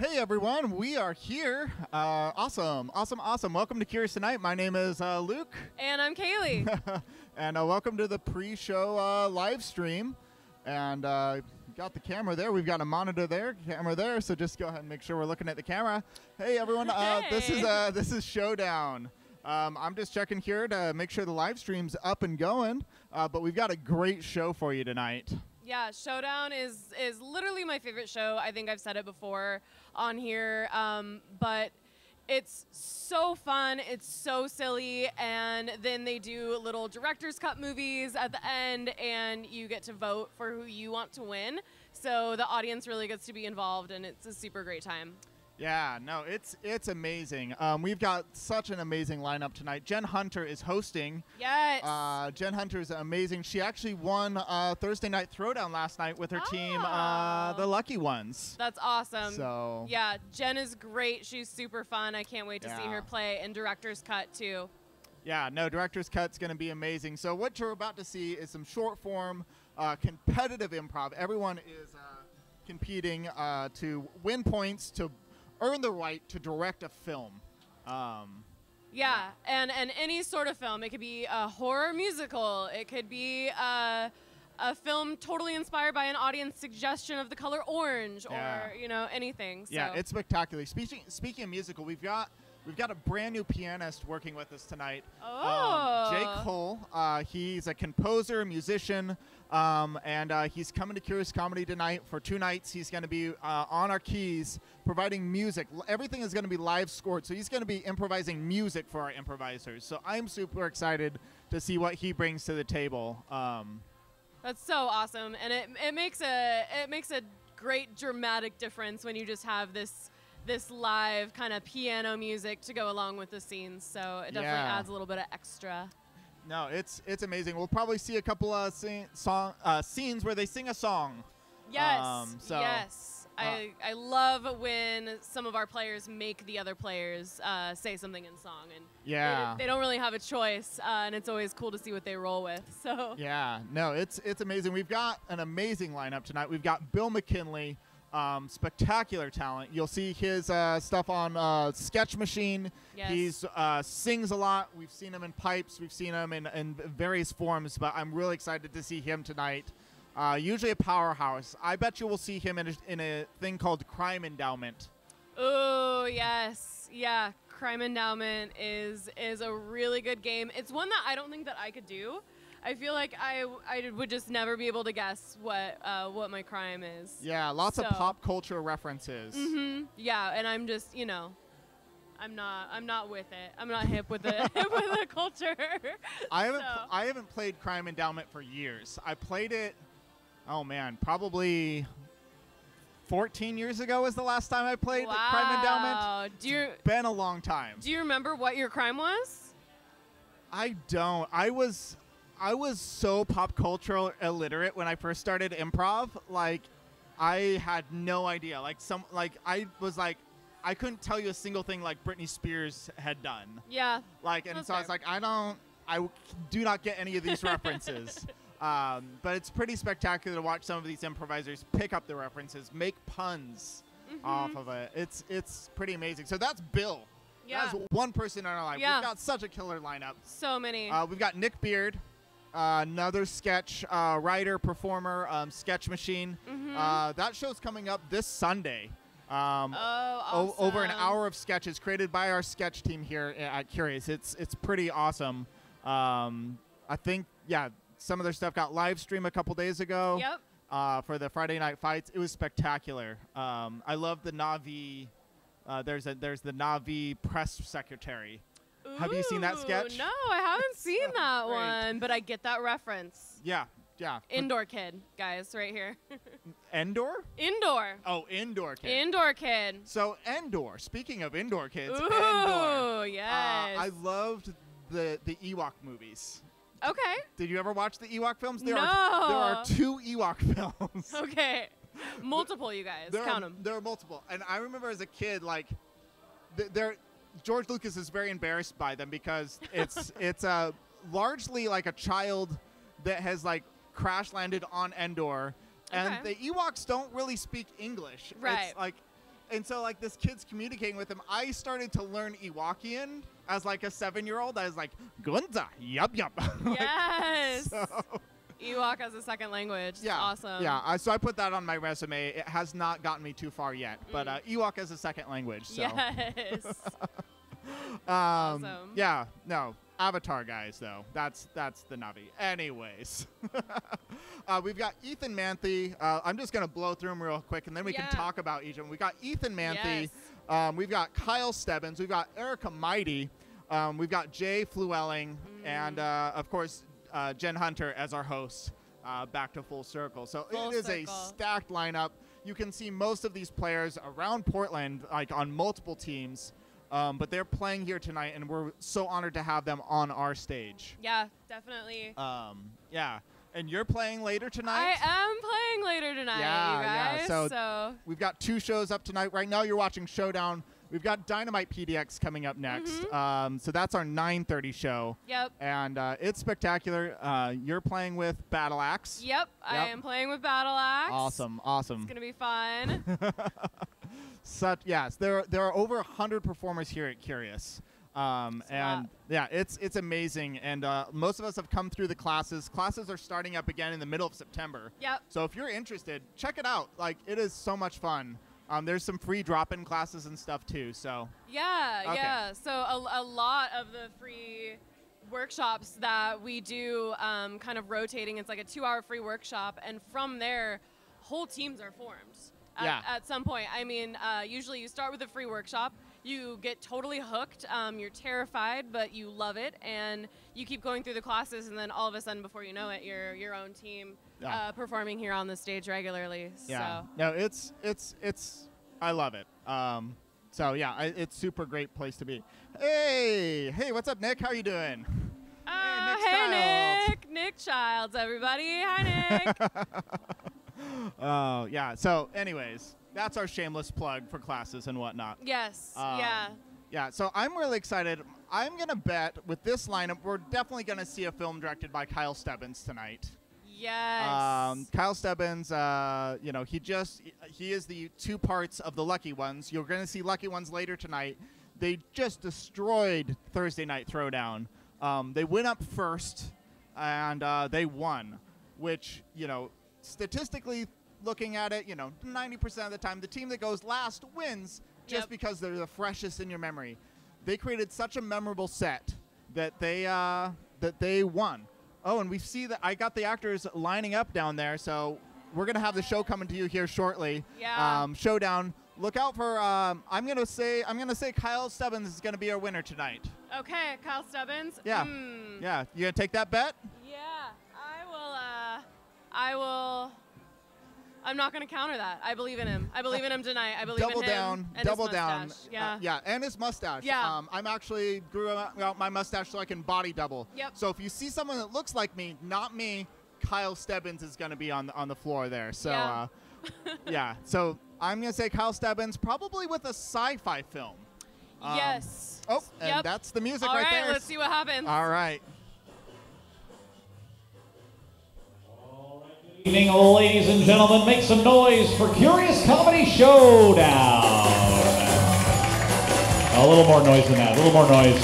Hey everyone, we are here. Awesome. Welcome to Curious Tonight. My name is Luke. And I'm Kaylee. And welcome to the pre-show live stream. And got the camera there. We've got a monitor there, camera there. So just go ahead and make sure we're looking at the camera. Hey everyone, Hey. This is Showdown. I'm just checking here to make sure the live stream's up and going. But we've got a great show for you tonight. Yeah, Showdown is literally my favorite show. I think I've said it before on here, but it's so fun. It's so silly, and then they do little director's cut movies at the end, and you get to vote for who you want to win. So the audience really gets to be involved, and it's a super great time. Yeah, no, it's amazing. We've got such an amazing lineup tonight. Jenn Hunter is hosting. Yes. Jenn Hunter is amazing. She actually won Thursday Night Throwdown last night with her team, the Lucky Ones. That's awesome. So yeah, Jenn is great. She's super fun. I can't wait to see her play, and director's cut too. Yeah, no, director's cut's going to be amazing. So what you're about to see is some short form competitive improv. Everyone is competing to win points to earn the right to direct a film. Yeah, and any sort of film. It could be a horror musical. It could be a film totally inspired by an audience suggestion of the color orange, or anything. So. Yeah, it's spectacular. Speaking of musical, we've got a brand new pianist working with us tonight. Oh. Jake Cole. He's a composer, musician, and he's coming to Curious Comedy tonight for 2 nights. He's going to be on our keys, providing music. Everything is going to be live scored, so he's going to be improvising music for our improvisers. So I'm super excited to see what he brings to the table. That's so awesome, and it makes a great dramatic difference when you just have this live kind of piano music to go along with the scenes. So it definitely adds a little bit of extra. No, it's amazing. We'll probably see a couple of scenes where they sing a song. Yes, yes. I love when some of our players make the other players say something in song, and they don't really have a choice, and it's always cool to see what they roll with. So yeah, no, it's amazing. We've got an amazing lineup tonight. We've got Bill McKinley. Spectacular talent. You'll see his stuff on Sketch Machine. Yes. He's sings a lot. We've seen him in pipes. We've seen him in various forms, but I'm really excited to see him tonight. Usually a powerhouse. I bet you will see him in a thing called Crime Endowment. Oh, yes. Yeah, Crime Endowment is a really good game. It's one that I don't think that I could do. I feel like I would just never be able to guess what my crime is. Yeah, lots of pop culture references. Mm-hmm. Yeah, and I'm just, I'm not with it. I'm not hip with it with the culture. I haven't played Crime Endowment for years. I played it, oh man, probably 14 years ago was the last time I played Crime Endowment. It's been a long time. Do you remember what your crime was? I don't. I was so pop cultural illiterate when I first started improv. Like, I had no idea. I couldn't tell you a single thing like Britney Spears had done. Yeah. I was like, I do not get any of these references. But it's pretty spectacular to watch some of these improvisers pick up the references, make puns off of it. It's pretty amazing. So that's Bill. Yeah. That's one person in our life. Yeah. We've got such a killer lineup. So many. We've got Nick Beaird. Another sketch writer, performer, Sketch Machine. That show's coming up this Sunday. Awesome. Over an hour of sketches created by our sketch team here at Curious. It's pretty awesome. I think, some of their stuff got live streamed a couple days ago. Yep. For the Friday Night Fights. It was spectacular. I love the Na'vi. There's the Na'vi press secretary. Ooh, have you seen that sketch? No, I haven't seen that one, but I get that reference. Yeah. Indoor kid, guys, right here. Endor? Indoor. Oh, Indoor kid. Indoor kid. So Endor, speaking of indoor kids, Ooh, Endor. Yes. I loved the Ewok movies. Okay. Did you ever watch the Ewok films? There No. are 2 Ewok films. Okay. Multiple, you guys. Count them. There are multiple. And I remember as a kid, George Lucas is very embarrassed by them because it's largely like a child that has crash landed on Endor, and the Ewoks don't really speak English. Right. It's And so like this kid's communicating with him. I started to learn Ewokian as like a 7-year-old. I was like, Gunza, yup. Yes. So, Ewok as a second language. yeah, Awesome. Yeah, so I put that on my resume. It has not gotten me too far yet, but Ewok as a second language. So. Yes. Awesome. Yeah. No. Avatar guys, though. That's the Navi. Anyways. We've got Ethan Manthey. I'm just going to blow through them real quick, and then we can talk about each of them. We've got Ethan Manthey. Yes. We've got Kyle Stebbins. We've got Erica Maity. We've got Jay Flewelling. And, of course, Jenn Hunter as our host. Back to full circle. So it is a stacked lineup. You can see most of these players around Portland, like on multiple teams. But they're playing here tonight, and we're so honored to have them on our stage. Yeah, definitely. Yeah. And you're playing later tonight? I am playing later tonight, you guys. Yeah. So we've got 2 shows up tonight. Right now you're watching Showdown. We've got Dynamite PDX coming up next. So that's our 9:30 show. Yep. And it's spectacular. You're playing with Battle Axe. Yep. I am playing with Battle Axe. Awesome. It's going to be fun. Yes, there are over 100 performers here at Curious. And yeah, it's amazing. And most of us have come through the classes. Classes are starting up again in the middle of September. Yep. So if you're interested, check it out. Like, it is so much fun. There's some free drop-in classes and stuff too. So yeah. So a lot of the free workshops that we do, kind of rotating. It's like a 2-hour free workshop, and from there, whole teams are formed. At some point. I mean, usually you start with a free workshop, you get totally hooked, you're terrified, but you love it, and you keep going through the classes, and then all of a sudden, before you know it, you're your own team performing here on the stage regularly. Yeah. So. No, it's I love it. So yeah, it's super great place to be. Hey, what's up, Nick? How you doing? Hey, Nick Childs, everybody. Hi, Nick. Oh, yeah. So, anyways, that's our shameless plug for classes and whatnot. Yes. Yeah. So I'm really excited. I'm going to bet with this lineup, we're definitely going to see a film directed by Kyle Stebbins tonight. Yes. Kyle Stebbins, he is the 2 parts of the Lucky Ones. You're going to see Lucky Ones later tonight. They just destroyed Thursday Night Throwdown. They went up first, and they won, which, statistically looking at it, 90% of the time, the team that goes last wins just because they're the freshest in your memory. They created such a memorable set that they won. Oh, and we see that I got the actors lining up down there, so we're going to have the show coming to you here shortly. Yeah. Showdown. Look out for I'm going to say Kyle Stebbins is going to be our winner tonight. Okay, Kyle Stebbins. Yeah. Yeah, you going to take that bet? Yeah, I will. I'm not going to counter that. I believe in him. I believe in him tonight. I believe in him. Double down. Yeah. Yeah, and his mustache. Yeah. I'm actually grew out my mustache so I can body double. Yep. So if you see someone that looks like me, not me, Kyle Stebbins is going to be on the floor there. So yeah. So I'm going to say Kyle Stebbins, probably with a sci-fi film. Yes. Oh, and that's the music right there. All right, let's see what happens. All right. Good evening, ladies and gentlemen. Make some noise for Curious Comedy Showdown. A little more noise than that. A little more noise.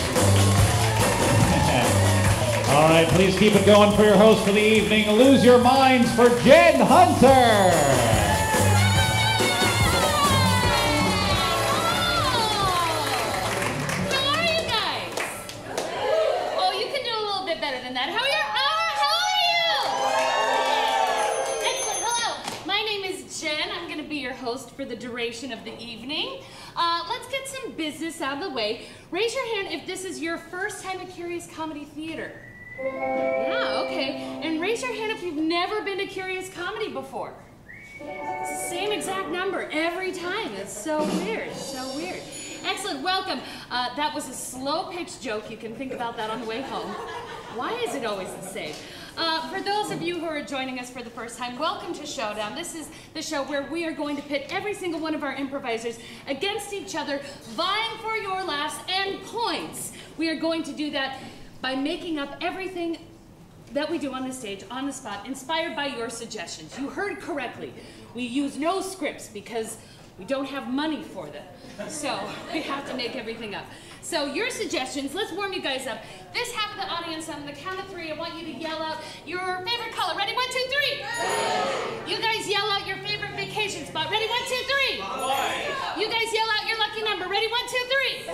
All right, please keep it going for your host for the evening. Lose your minds for Jenn Hunter. Host for the duration of the evening. Let's get some business out of the way. Raise your hand if this is your first time at Curious Comedy Theater. Yeah, okay. And raise your hand if you've never been to Curious Comedy before. It's the same exact number every time. It's so weird, so weird. Excellent, welcome. That was a slow pitch joke. You can think about that on the way home. Why is it always the same? For those of you who are joining us for the first time, welcome to Showdown. This is the show where we are going to pit every single one of our improvisers against each other, vying for your laughs and points. We are going to do that by making up everything that we do on the stage, on the spot, inspired by your suggestions. You heard correctly. We use no scripts because We don't have money for them, so we have to make everything up. So your suggestions, let's warm you guys up. This half of the audience, on the count of 3, I want you to yell out your favorite color. Ready, 1, 2, 3. You guys yell out your favorite vacation spot. Ready, 1, 2, 3. You guys yell out your lucky number. Ready, 1, 2, 3.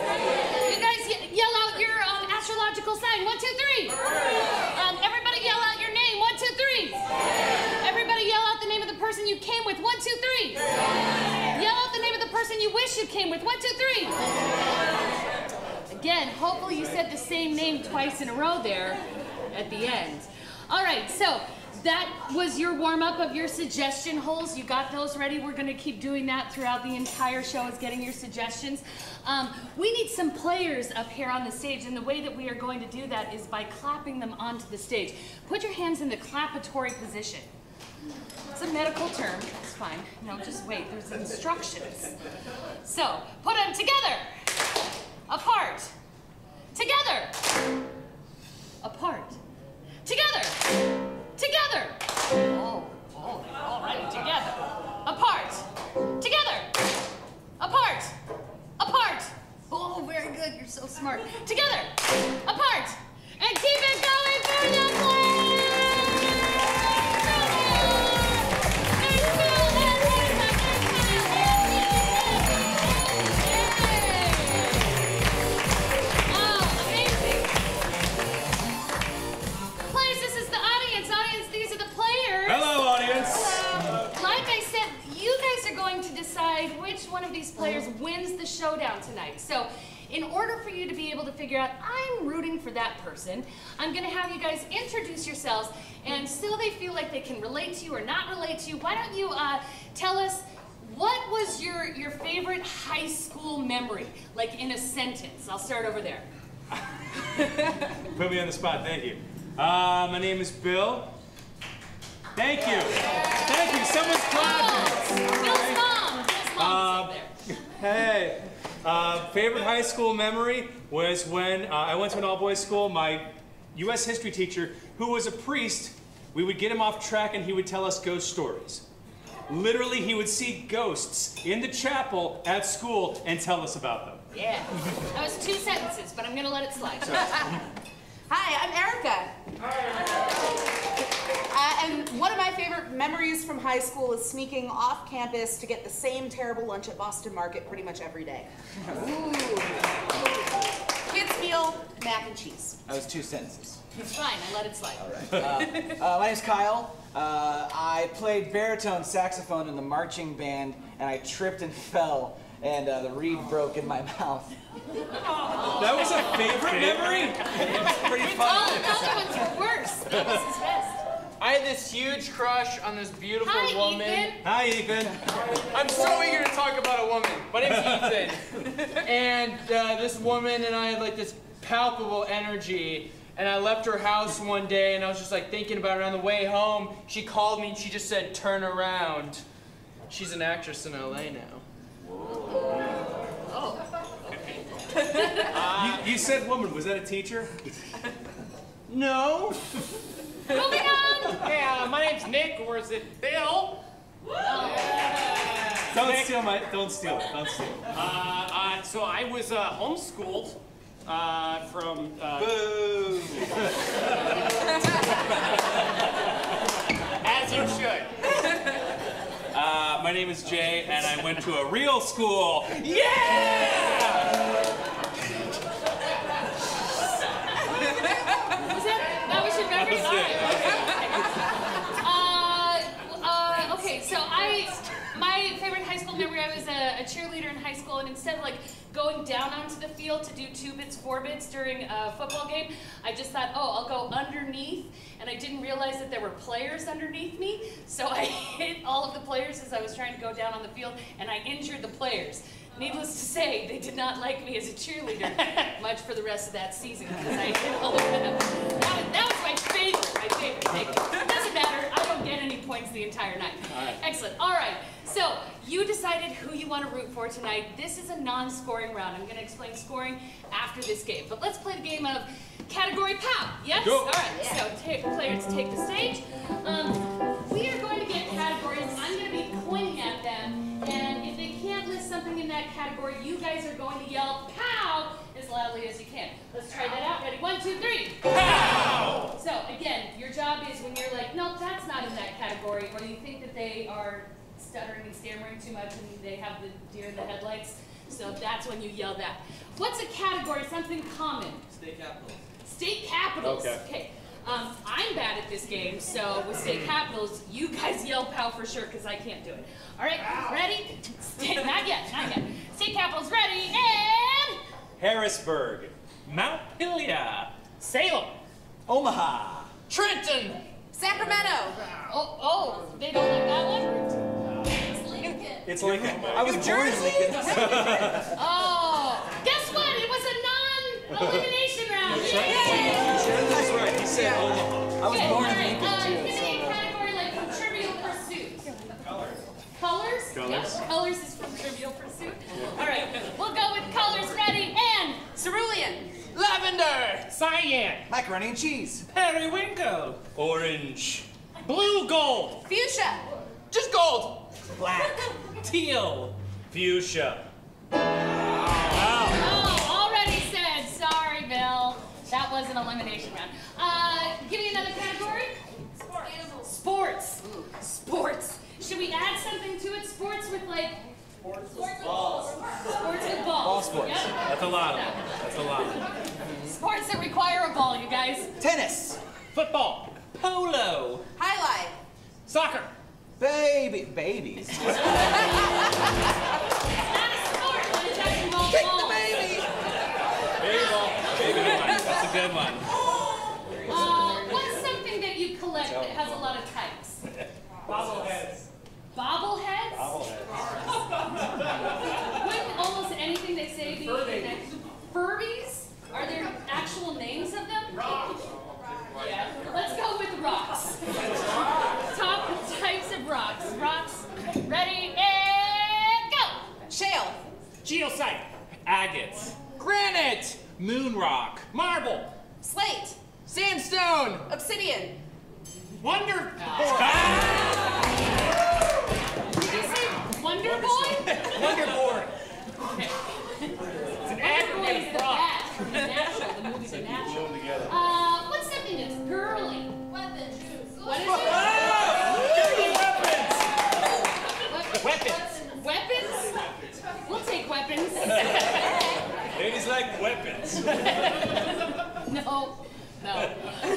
You guys yell out your astrological sign. 1, 2, 3. Everybody yell out your name. 1, 2, 3. Everybody yell out the name of the person you came with. 1, 2, 3. Yell out the name of the person you wish you came with. 1, 2, 3. Again, hopefully you said the same name twice in a row there at the end. All right, so that was your warm-up of your suggestion holes. You got those ready. We're going to keep doing that throughout the entire show, is getting your suggestions. We need some players up here on the stage, and the way that we are going to do that is by clapping them onto the stage. Put your hands in the clappatory position. It's a medical term. It's fine. No, just wait. There's instructions. So, put them together. Apart. Together. Apart. Together. Together. Oh, they're all right. Together. Apart. Together. Apart. Apart. Oh, very good. You're so smart. Together. Apart. And keep it going for the play. Which one of these players wins the showdown tonight. So in order for you to be able to figure out I'm rooting for that person, I'm going to have you guys introduce yourselves, and still they feel like they can relate to you or not relate to you. Why don't you tell us what was your favorite high school memory, like in a sentence? I'll start over there. Put me on the spot, thank you. My name is Bill. Thank you. Thank you. Someone's clapping. Bill's mom. Hey, favorite high school memory was when I went to an all-boys school. My U.S. history teacher, who was a priest, we would get him off track and he would tell us ghost stories. Literally, he would see ghosts in the chapel at school and tell us about them. Yeah, that was 2 sentences, but I'm gonna let it slide. Hi, I'm Erica. And one of my favorite memories from high school is sneaking off campus to get the same terrible lunch at Boston Market pretty much every day. Ooh. Kids meal, mac and cheese. That was 2 sentences. It's fine, I let it slide. All right. My name's Kyle. I played baritone saxophone in the marching band, and I tripped and fell, and the reed broke in my mouth. That was a favorite memory? It was pretty fun. Other ones were worse. That was his best. I had this huge crush on this beautiful woman. Ethan. Hi, Ethan. I'm so eager to talk about a woman. My name's Ethan. And this woman and I had like this palpable energy. And I left her house one day and I was just like thinking about it. On the way home, she called me and she just said, "Turn around." She's an actress in LA now. Oh. You said woman. Was that a teacher? No. Moving on. Yeah, my name's Nick, or is it Bill? Don't steal it. Don't steal it. So I was homeschooled from. Boo! As you should. My name is Jay, and I went to a real school. Yeah! That was your memory? All right. Okay, so my favorite high school memory, I was a cheerleader in high school, and instead of like going down onto the field to do 2 bits, 4 bits during a football game, I just thought, oh, I'll go underneath, and I didn't realize that there were players underneath me, so I hit all of the players as I was trying to go down on the field, and I injured the players. Needless to say, they did not like me as a cheerleader much for the rest of that season because I hit all of them. That was my favorite. It doesn't matter. I don't get any points the entire night. All right. Excellent. All right. So you decided who you want to root for tonight. This is a non-scoring round. I'm going to explain scoring after this game. But let's play the game of category pow. Yes? Go. All right. Yeah. So players take the stage. We are going to get categories. I'm going to be pointing at them. And if they can't category, you guys are going to yell "pow" as loudly as you can. Let's try that out. Ready? 1, 2, 3. Pow! So again, your job is when you're like, no, that's not in that category, or you think that they are stuttering and stammering too much and they have the deer in the headlights. So that's when you yell that. What's a category? Something common. State capitals. State capitals. Okay. I'm bad at this game, so with state capitals, you guys yell "pow" for sure, because I can't do it. All right, ready? Not yet, not yet. State capitals ready, and... Harrisburg. Montpelier. Salem. Omaha. Trenton. Sacramento. Oh, they don't like that one? It's Lincoln. I was born in Lincoln. Oh, guess what? It was a non-elimination round. Yay! That's right. He said Omaha. I was born in Lincoln, too. Give me a category like from Trivial Pursuit. Colors? Colors? Yep, colors is from Trivial Pursuit. All right, we'll go with colors. Ready, and... Cerulean. Lavender. Cyan. Macaroni and cheese. Periwinkle. Orange. Blue gold. Fuchsia. Just gold. Black. Teal. Fuchsia. Oh, already said. Sorry, Bill. That was an elimination round. Give me another category. Sports. Sports. Should we add something to it? Sports with like... Sports with balls. Sports with balls. Ball sports. Yep. That's a lot of them. That's a lot. Sports that require a ball, you guys. Tennis. Football. Polo. Highlight. Soccer. Babies. It's not a sport when it doesn't involve Kick the balls. baby. Baby ball. Baby one. That's a good one. What's something that you collect that has a lot of types? Bobbleheads. Bobbleheads? Wouldn't almost anything they say be connected? Furbies? Are there actual names of them? Yeah. Let's go with rocks. Top types of rocks. Rocks. Ready, and go! Shale. Geosite. Agates. Granite. Moon rock. Marble. Slate. Sandstone. Obsidian. Wonder. Did you say Wonder Boy? Wonderboard. Okay. It's an Wonder Boy is aggregate the rock. bat from the natural. The movie The Natural. What's something that's girly? Weapons. What is it? Weapons. Weapons? We'll take weapons. Ladies like weapons. No.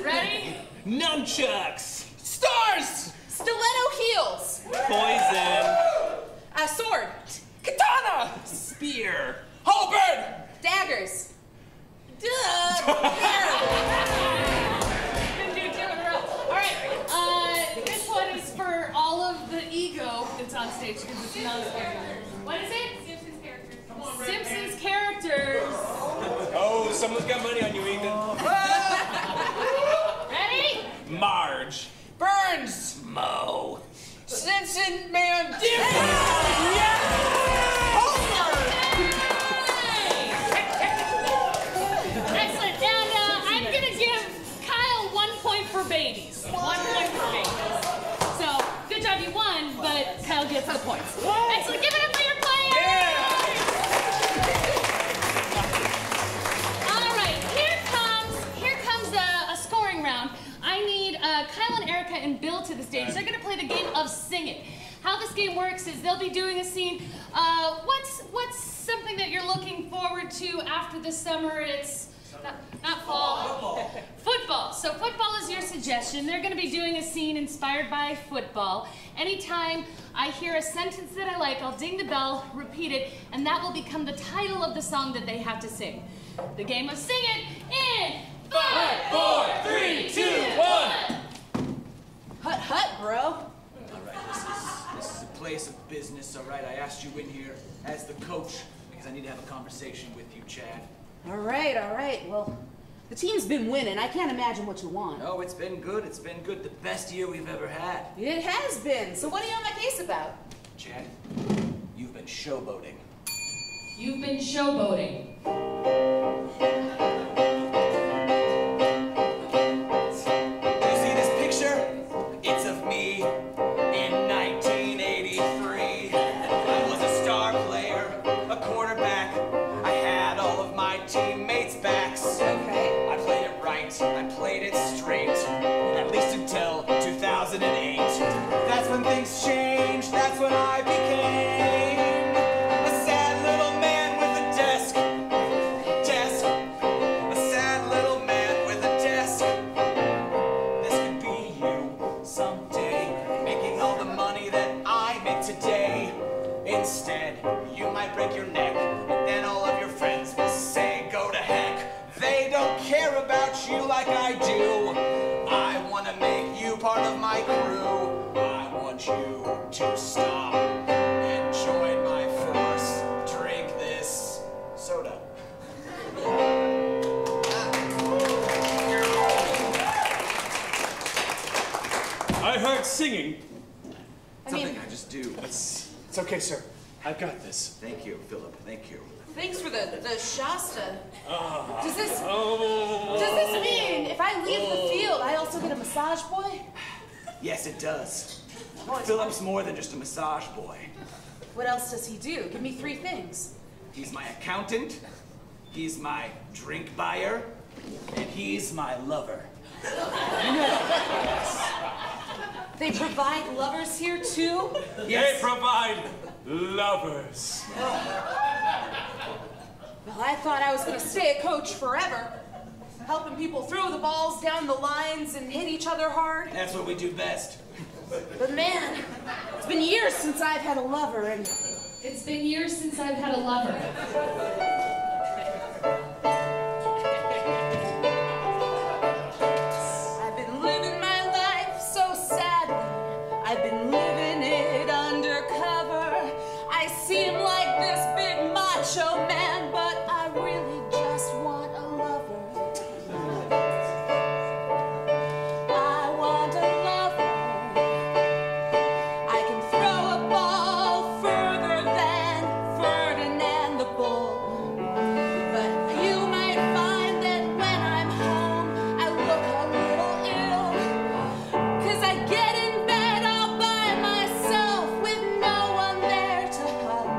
Ready? Nunchucks. Stars. Stiletto heels. Poison. A sword. Katana. Spear. Halberd. Daggers. Didn't do 2 in a row. All right. This one is for all of the ego that's on stage because it's not a character. What is it? Simpsons characters. Come on, Simpsons characters. Oh, someone's got money on you, Ethan. Ready? Marge. Burns. Mo. Simpson Man. Excellent. And I'm going to give Kyle 1 point for babies. 1 point for babies. So, good job, you won, but Kyle gets the points. Excellent. Give it up for your players. All right. Here comes a scoring round. I need Kyle and Erica and Bill to the stage. They're going to play the game of Sing It. How this game works is they'll be doing a scene. What's something that you're looking forward to after the summer? It's not fall. Football. So football is your suggestion. They're going to be doing a scene inspired by football. Anytime I hear a sentence that I like, I'll ding the bell, repeat it, and that will become the title of the song that they have to sing. The game of Sing It in 5, 4, 3, 2, 1. Hut, hut, bro. All right, this is a place of business, all right? I asked you in here as the coach because I need to have a conversation with you, Chad. All right. Well, the team's been winning. I can't imagine what you want. Oh, it's been good. It's been good. The best year we've ever had. It has been. So what are you on my case about? Chad, you've been showboating. You've been showboating. Do you see this picture? It's of me in 1983. I was a star player, a quarterback. instead. You might break your neck, and then all of your friends will say, go to heck. They don't care about you like I do. I want to make you part of my crew. I want you to stop and join my force. Drink this soda. I heard singing. Something I just do. It's okay, sir. I've got this. Thank you, Philip. Thank you. Thanks for the Shasta. Does this mean if I leave the field, I also get a massage boy? Yes, it does. Oh, Philip's more than just a massage boy. What else does he do? Give me 3 things. He's my accountant, he's my drink buyer, and he's my lover. They provide lovers here too? Yes. They provide lovers. Well, I thought I was going to stay a coach forever. Helping people throw the balls down the lines and hit each other hard. That's what we do best. But man, it's been years since I've had a lover, and... It's been years since I've had a lover. I've been living my life so sadly. I've been living it undercover. I seem like this big macho man, but I really just want a lover. I want a lover. I can throw a ball further than Ferdinand the Bull. But you might find that when I'm home, I look a little ill. 'Cause I get in bed all by myself with no one there to hug.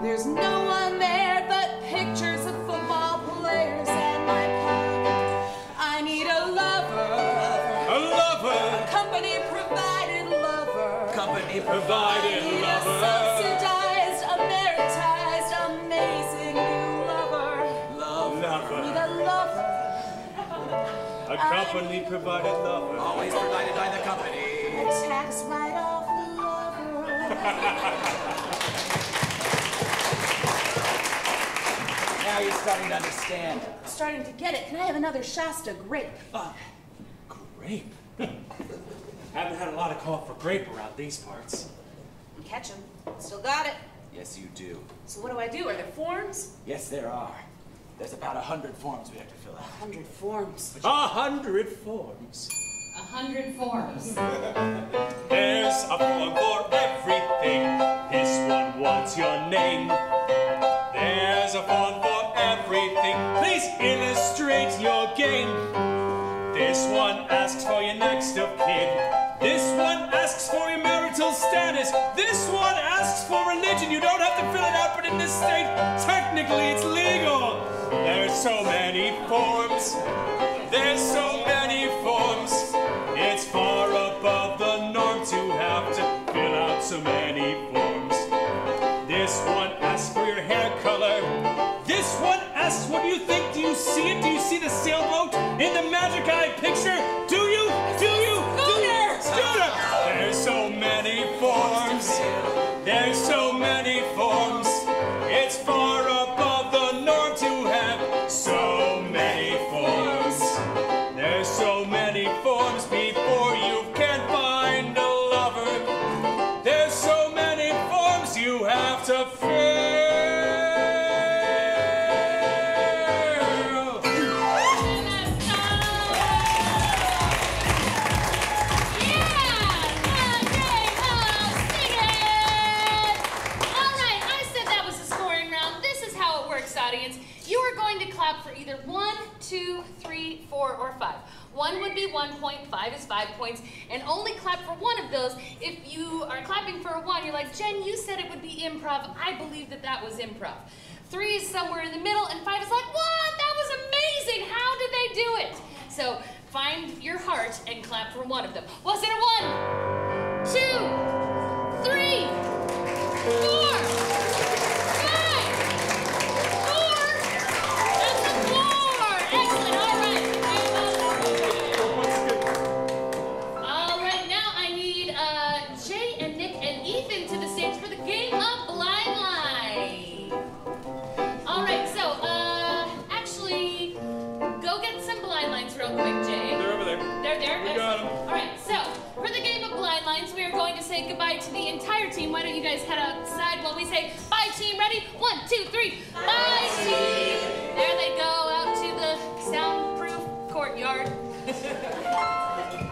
There's no one there but pictures of football players and my pug. I need a lover. A lover. A company-provided lover. Company provided I need a lover. subsidized, Ameritized, amazing new lover. Lover. Need a lover. A company provided lover. Always provided by the company. A tax write-off lover. Now you're starting to understand. Starting to get it. Can I have another Shasta grape? Grape. Haven't had a lot of call for grape around these parts. Catch 'em. Still got it. Yes, you do. So what do I do? Are there forms? Yes, there are. There's about 100 forms we have to fill out. 100 forms. 100 forms. 100 forms. There's a form for everything. This one wants your name. There's a form for everything. Please illustrate your game. This one asks for your next of kin. This one asks for your marital status. This one asks for religion. You don't have to fill it out, but in this state, technically it's legal. There's so many forms. There's so many forms. It's far above the norm to have to fill out so many forms. This one asks for your hair color. This one asks, what do you think? Do you see it? Do you see the sailboat in the magic eye picture? Do you? Do you? Schooner! Schooner! There's so many forms. There's so many forms. It's far above the norm to have so many forms. There's so many forms before you can find a lover. There's so many forms you have to fill. For either 1, 2, 3, 4, or 5. 1 would be 1 point, 5 is 5 points, and only clap for one of those. If you are clapping for a 1, you're like, Jen, you said it would be improv. I believe that that was improv. 3 is somewhere in the middle, and 5 is like, what? That was amazing. How did they do it? So find your heart and clap for one of them. Was it a 1, 2, 3, 4, 5, 4? Excellent. All right. Now I need Jay and Nick and Ethan to the stage for the game of goodbye to the entire team, why don't you guys head outside while we say bye team. Ready? 1, 2, 3. Bye team. There they go out to the soundproof courtyard.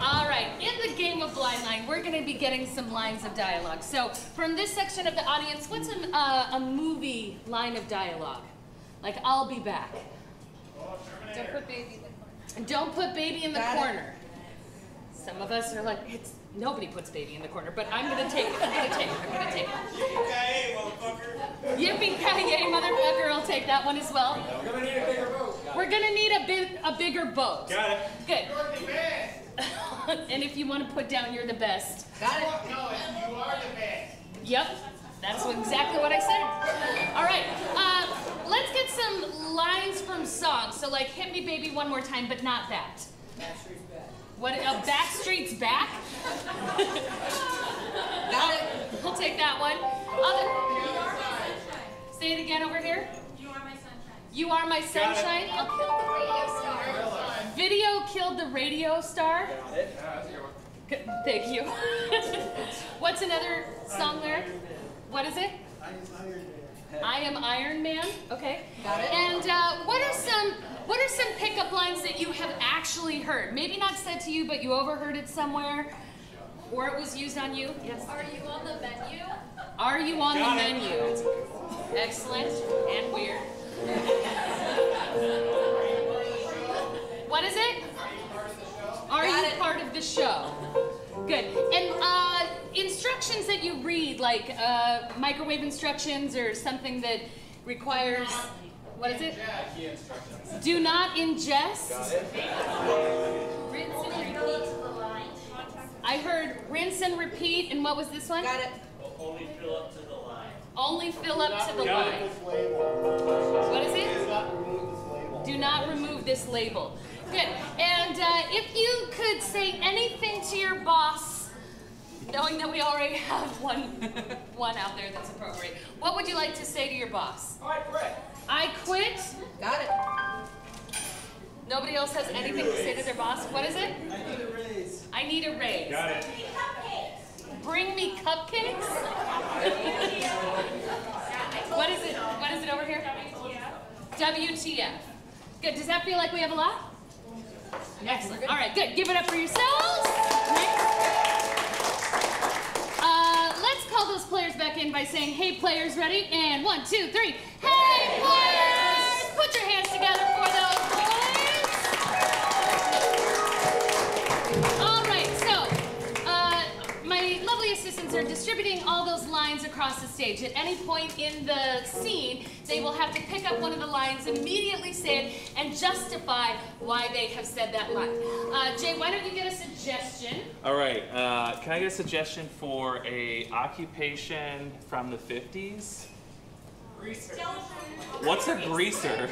All right, in the game of Blind Line, we're going to be getting some lines of dialogue. So from this section of the audience, what's a movie line of dialogue? Like, I'll be back. Don't put baby in the corner. Don't put baby in the corner. Some of us are like, nobody puts baby in the corner, but I'm going to take it. I'm going to take it. I'm going to take it. Yippee-ki-yay, motherfucker. Yippee-ki-yay, motherfucker. I'll take that one as well. We're going to need a bigger boat. We're going to need a bigger boat. Got it. Good. You're the best. And if you want to put down you're the best. Got it. No, you are the best. Yep, that's exactly what I said. All right, let's get some lines from songs. So like, hit me baby one more time, but not that. Backstreet's back. What, Backstreet's back? Got it. I'll take that one. Say it again over here. You are my sunshine. You are my sunshine. Video killed the radio star. Video killed the radio star. Got it. Good, thank you. What's another song lyric? What is it? I am Iron Man. Okay. Got it. And what are some pickup lines that you have actually heard? Maybe not said to you, but you overheard it somewhere, or it was used on you. Yes. Are you on the menu? Are you on the menu? Excellent and weird. What is it? Are you part of the show? Good. And instructions that you read, like microwave instructions or something that requires, what is it? Do not ingest. Got it. Rinse and repeat the line. I heard rinse and repeat, and what was this one? Got it. Only fill up to the line. Only fill up to the line. What is it? Do not remove this label. Good. And if you could say anything to your boss, knowing that we already have one out there that's appropriate, what would you like to say to your boss? I quit. I quit. Got it. Nobody else has anything to say to their boss. What is it? I need a raise. I need a raise. Got it. Bring me cupcakes. What is it? What is it over here? WTF. Good. Does that feel like we have a lot? Excellent. All right, good. Give it up for yourselves. Let's call those players back in by saying, hey, players, ready? And 1, 2, 3. Hey, players! Put your hands together for those boys. All right, so my lovely assistants are distributing all those lines across the stage. At any point in the scene, they will have to pick up one of the lines, immediately say it, and justify why they have said that line. Jay, why don't you get a suggestion? All right, can I get a suggestion for a occupation from the 50s? Greaser. What's a greaser?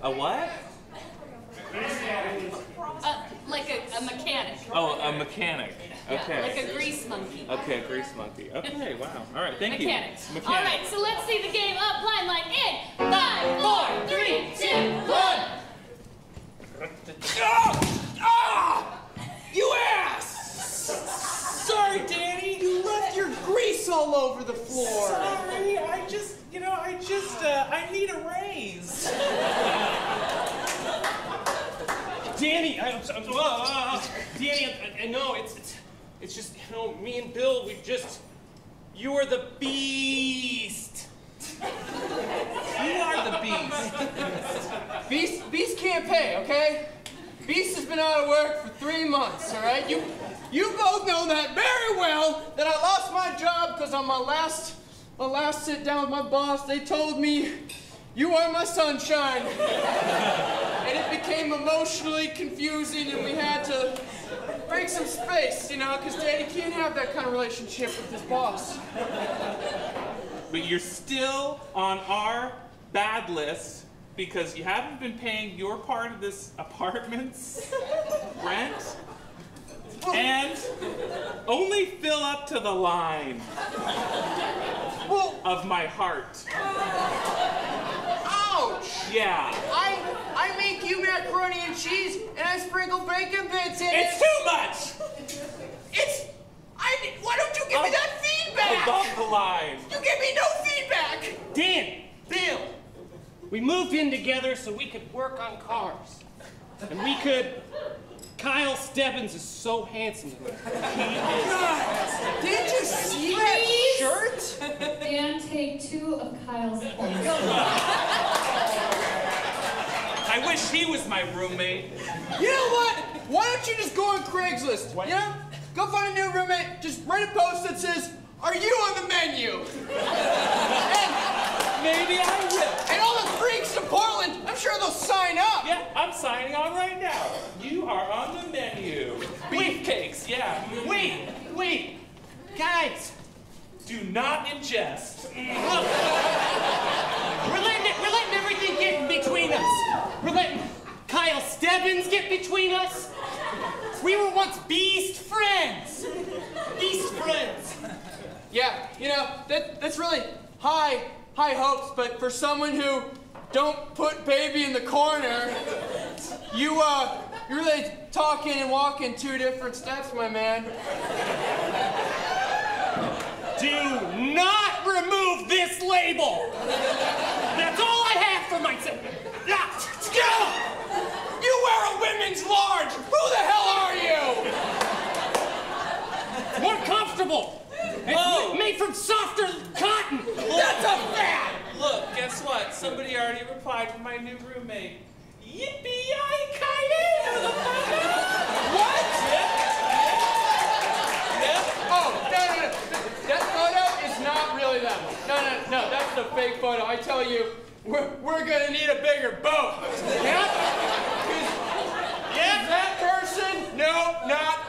A what? Like a mechanic. Oh, a mechanic. Okay. Yeah, like a grease monkey. Okay, grease monkey. Okay, wow. All right, thank you. Mechanics. Mechanic. All right, so let's see the game up. Blind line in 5, 4, 3, 2, 1. You ass! Sorry, Danny. You left your grease all over the floor. Sorry, I need a raise. Danny, Danny, I know it's just, me and Bill, you are the beast. You are the beast. Beast can't pay, okay? Beast has been out of work for 3 months, all right? You both know that very well, that I lost my job because on my last sit down with my boss, they told me, you are my sunshine. And it became emotionally confusing, and we had to break some space, because Daddy can't have that kind of relationship with his boss. But you're still on our bad list because you haven't been paying your part of this apartment's rent and only fill up to the line of my heart. Ouch! Yeah. I make you macaroni and cheese, and I sprinkle bacon bits in it. It's too much! It's alive. You give me no feedback. Dan, Deal. we moved in together so we could work on cars. And we could... Kyle Stebbins is so handsome. He is. God, did you see that shirt? Dan, take 2 of Kyle's points. I wish he was my roommate. You know what? Why don't you just go on Craigslist? What? You know? Go find a new roommate, just write a post that says, "Are you on the menu?" And maybe I will. And all the freaks in Portland, I'm sure they'll sign up. Yeah, I'm signing on right now. You are on the menu. Beefcakes, yeah. Wait, guys. Do not ingest. Look, we're letting everything get in between us. We're letting Kyle Stebbins get between us. We were once beast friends. Beast friends. Yeah, you know, that's really high hopes, but for someone who don't put baby in the corner, you're really talking and walking 2 different steps, my man. Do not remove this label. That's all I have for myself. You wear a women's large. Who the hell are you? It's more comfortable. It's made from softer cotton. That's a fact. Look, guess what? Somebody already replied to my new roommate. Yippee-yi-ki-yay, motherfucker! What? Yeah. Oh, no. That photo is not really them. No, that's the fake photo. I tell you, we're gonna need a bigger boat. Yeah? Yeah, that person? No,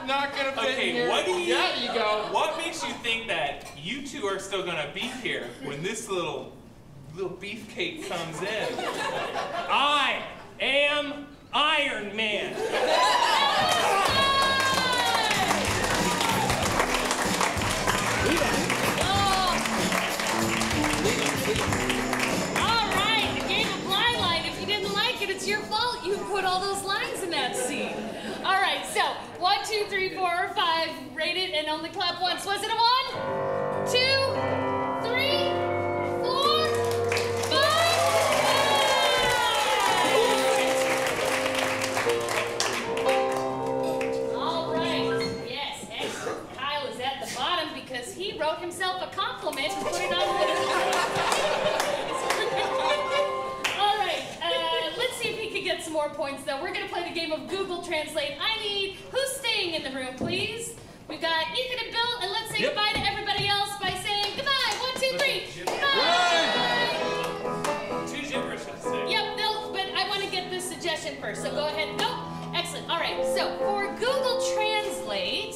not gonna fit in here. What do you... Yeah, you go. What makes you think that you two are still gonna be here when this little beefcake comes in? I am Iron Man. All right, the game of blind line. If you didn't like it, it's your fault. You put all those lines in that scene. All right, so 1, 2, 3, 4, or 5. Rate it and only clap once. Was it a 1, 2, 3, 4, 5? All right. Yes, excellent. Kyle is at the bottom because he wrote himself a compliment and put it on the All right, let's see if he can get some more points, though. We're going to play the game of Google Translate. I need, who's staying in the room, please? We've got Ethan and Bill, and let's say goodbye to everybody else by saying goodbye. 1, 2, 3. Goodbye. 2 gibberish, I'd say. Yep, Bill, but I want to get this suggestion first, so go ahead. Nope. Excellent. All right, so for Google Translate,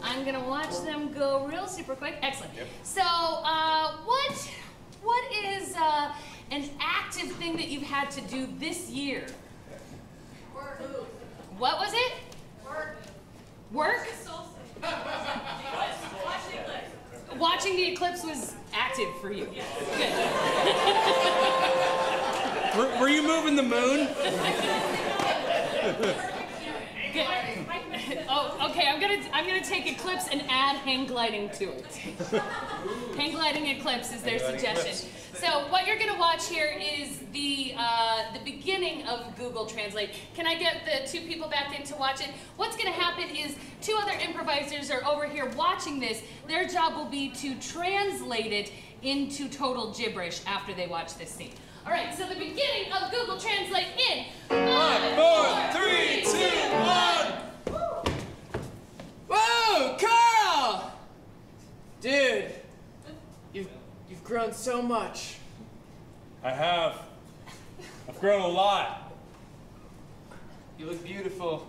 I'm going to watch them go real super quick. Excellent. Yep. So, what is an active thing that you've had to do this year? Work. What was it? Work. Work? Watching eclipse. Watching the eclipse was active for you. Good. Were you moving the moon? Good. Oh, okay. I'm gonna take eclipse and add hang gliding to it. Hang gliding eclipse is their suggestion. So what you're gonna watch here is the beginning of Google Translate. Can I get the 2 people back in to watch it? What's gonna happen is 2 other improvisers are over here watching this. Their job will be to translate it into total gibberish after they watch this scene. All right. So the beginning of Google Translate in 5, 4, 3, 2, 1. Whoa, Carl! Dude, you've grown so much. I have. I've grown a lot. You look beautiful.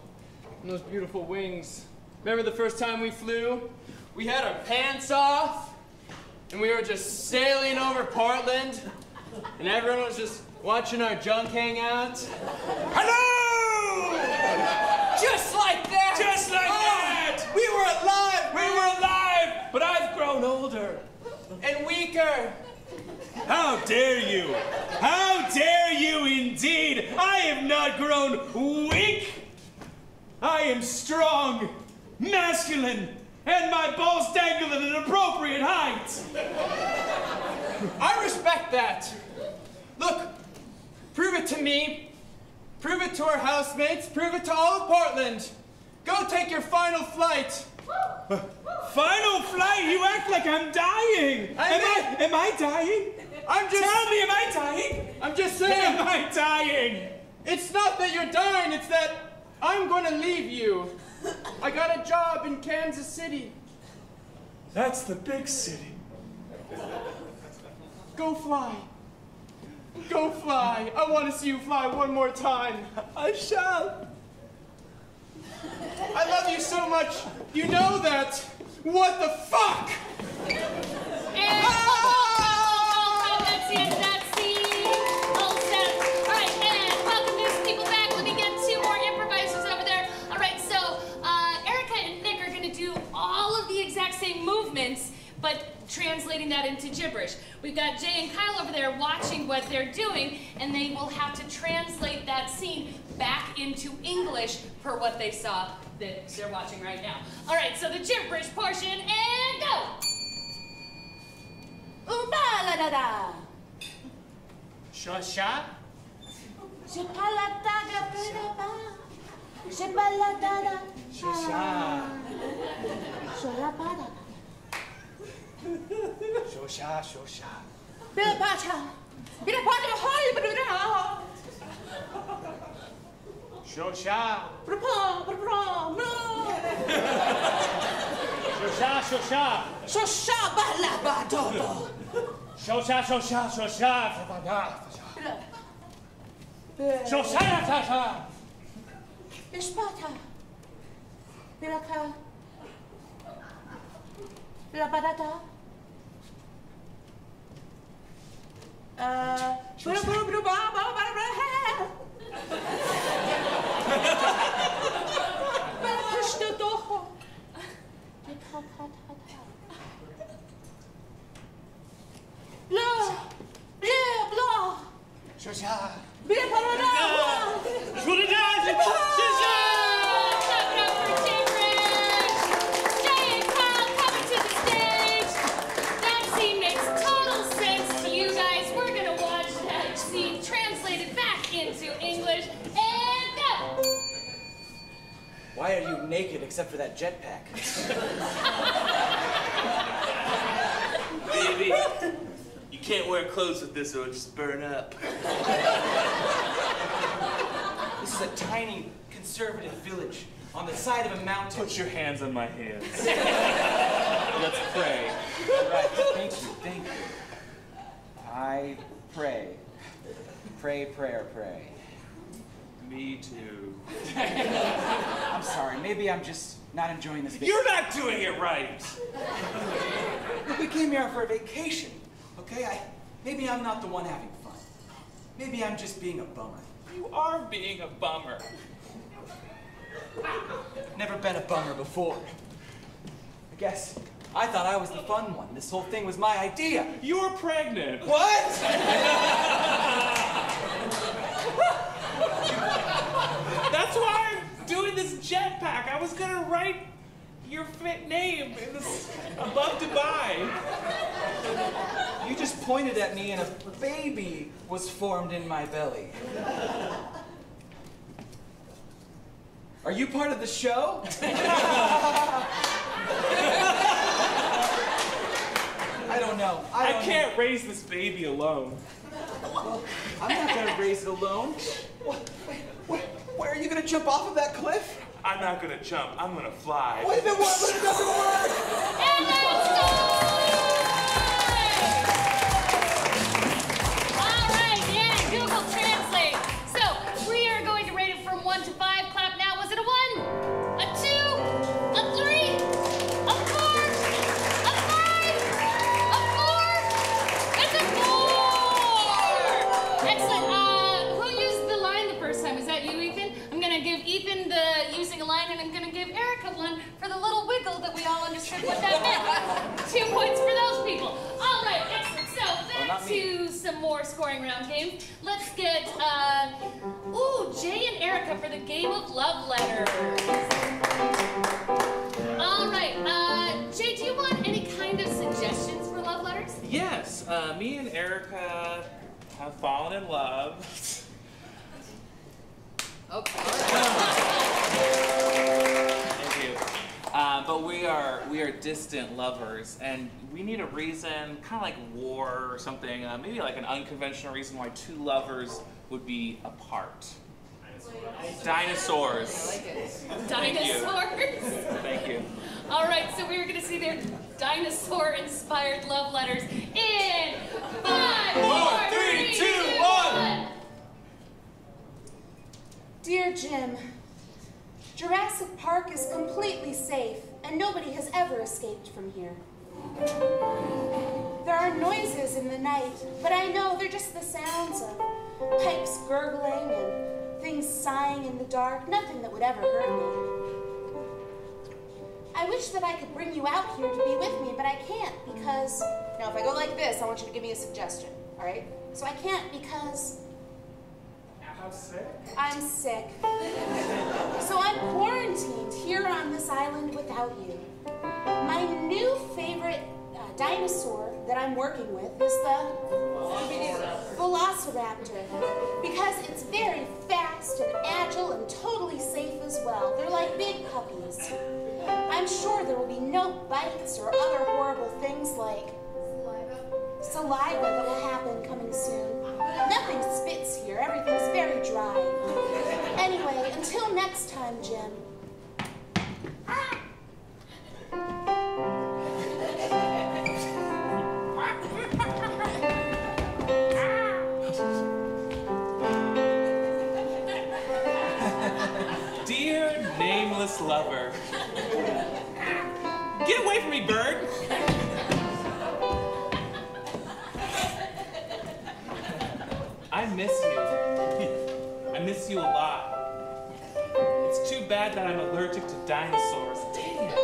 And those beautiful wings. Remember the first time we flew? We had our pants off, and we were just sailing over Portland, and everyone was just watching our junk hang out. Hello! Just like that! Just like that! We were alive! We were alive, but I've grown older. And weaker. How dare you? How dare you indeed? I have not grown weak. I am strong, masculine, and my balls dangle at an appropriate height. I respect that. Look, prove it to me. Prove it to our housemates. Prove it to all of Portland. Go take your final flight. Final flight? You act like I'm dying. Am I dying? Tell me, am I dying? I'm just saying. Am I dying? It's not that you're dying, it's that I'm going to leave you. I got a job in Kansas City. That's the big city. Go fly. Go fly. I want to see you fly one more time. I shall. I love you so much. You know that. What the fuck? And that's the end of that scene. All set. All right, and welcome these people back. Let me get 2 more improvisers over there. All right, so Erica and Nick are going to do all of the exact same movements, but translating that into gibberish. We've got Jay and Kyle over there watching what they're doing, and they will have to translate that scene back into English per what they saw that they're watching right now. All right, so the gibberish portion, and go! Oompa-la-da-da. Shosha? Shapala-da-da-da-da. Shapala-da-da. Shosha. Shorapa-da. Shosha, Shosha. Bila-pa-cha. Bila-pa-cha-ha-li-ba-da-da. Shosha. Pra-pa-pra-pra-no. Shosha, Shosha. Shosha-ba-la-ba-do-do. Shosha, Shosha, Shosha. Shosha, Shosha. Ishpata. Bila-ka. Bila-ba-da-da. Shosha. Why are you naked except for that jetpack? Baby, you can't wear clothes with this or it'll just burn up. This is a tiny conservative village on the side of a mountain. Put your hands on my hands. Let's pray. All right, thank you, thank you. I pray. Pray, prayer, pray. Me too. I'm sorry, maybe I'm just not enjoying this vacation. You're not doing it right! Look, we came here for a vacation, okay? Maybe I'm not the one having fun. Maybe I'm just being a bummer. You are being a bummer. Never been a bummer before. I guess I thought I was the fun one. This whole thing was my idea. You're pregnant. What? That's why I'm doing this jetpack. I was gonna write your name in this above Dubai. You just pointed at me and a baby was formed in my belly. Are you part of the show? I don't know. I can't raise this baby alone. Well, I'm not gonna raise it alone. Where are you gonna jump off of that cliff? I'm not gonna jump. I'm gonna fly. Wait a minute, what? But it doesn't work! And let's go! All right, yeah, Google Translate. So we are going to rate it from 1 to 5. Clap now. Was it a 1, a 2, a 3, a 4, a 5, a 4? It's a 4! Excellent. Who used the line the first time? Is that you, Ethan? I'm gonna give Ethan the using a line, and I'm gonna give Erica one for the little wiggle that we all understood what that meant. 2 points for those people. All right, excellent. So back to some more scoring round games. Let's get Jay and Erica for the game of love letters. All right, Me and Erica have fallen in love. Okay. Thank you. But we are distant lovers, and we need a reason, kind of like war or something. Maybe like an unconventional reason why two lovers would be apart. Dinosaurs. I like it. Thank you. Dinosaurs? Thank you. All right, so we were going to see their dinosaur-inspired love letters in 5, 4, 3, 2, 1. Dear Jim, Jurassic Park is completely safe, and nobody has ever escaped from here. There are noises in the night, but I know they're just the sounds of pipes gurgling and things sighing in the dark, nothing that would ever hurt me. I wish that I could bring you out here to be with me, but I can't because... Now, if I go like this, I want you to give me a suggestion, all right? So I can't because... How sick? I'm sick. So I'm quarantined here on this island without you. My new favorite dinosaur that I'm working with is the Velociraptor, because it's very fast and agile and totally safe as well. They're like big puppies. I'm sure there will be no bites or other horrible things like saliva that will happen coming soon. Nothing spits here. Everything's very dry. Anyway, until next time, Jim. Dear nameless lover. Get away from me, bird! I miss you. I miss you a lot. It's too bad that I'm allergic to dinosaurs. Dang it.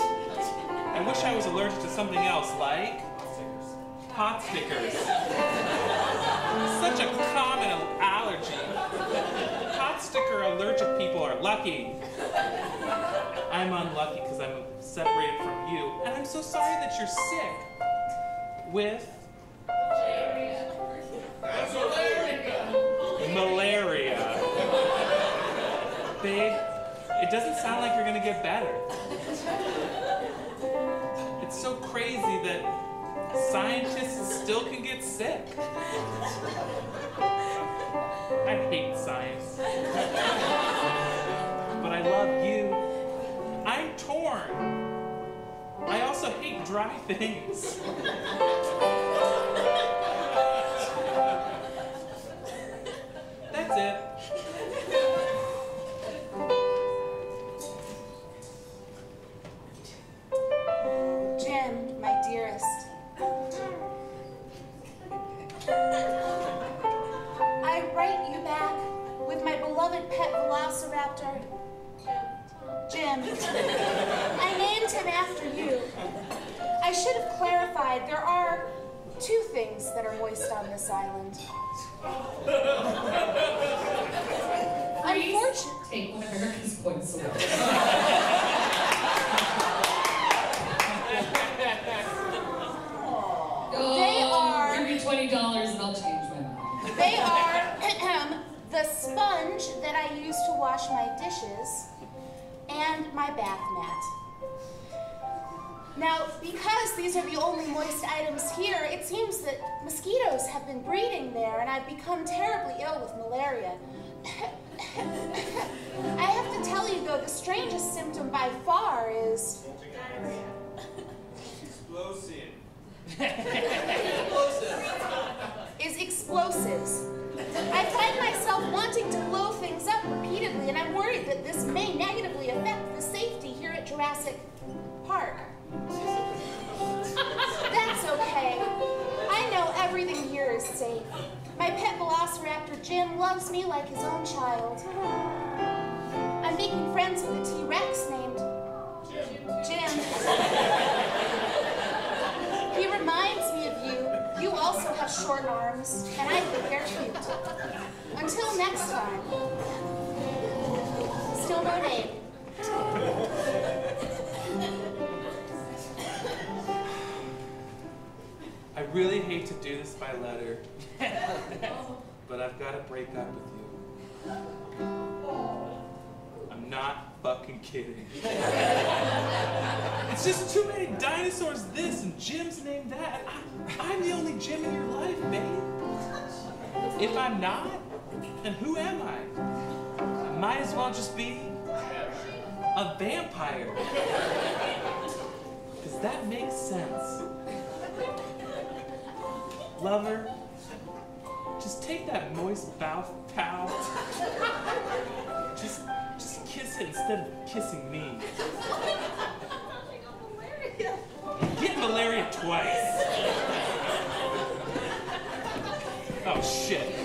I wish I was allergic to something else, like pot stickers. Such a common allergy. Pot sticker allergic people are lucky. I'm unlucky because I'm separated from you, and I'm so sorry that you're sick with malaria. Babe, it doesn't sound like you're gonna get better. It's so crazy that scientists still can get sick. I hate science. But I love you. I'm torn. I also hate dry things. That's it. Jen, my dearest. I write you back with my beloved pet Velociraptor, Jim. I named him after you. I should have clarified, there are two things that are moist on this island. Unfortunately, take America's voice away. They are... Give me $20 and I'll change my mind. They are the sponge that I use to wash my dishes and my bath mat. Now, because these are the only moist items here, it seems that mosquitoes have been breeding there, and I've become terribly ill with malaria. I have to tell you, though, the strangest symptom by far is... Explosive. is explosives. I find myself wanting to blow things up repeatedly, and I'm worried that this may negatively affect the safety here at Jurassic Park. That's okay. I know everything here is safe. My pet Velociraptor Jim loves me like his own child. I'm making friends with a T-Rex named Jim. He reminds me of you. You also have short arms, and I think they're cute. Until next time. Still no name. I really hate to do this by letter, but I've got to break up with you. I'm not fucking kidding. It's just too many dinosaurs this and Jim's named that. I'm the only Jim in your life, babe. If I'm not, then who am I? I might as well just be a vampire. Because that makes sense. Lover, just take that moist mouth pal. Just kiss it instead of kissing me. Get malaria twice. Oh shit.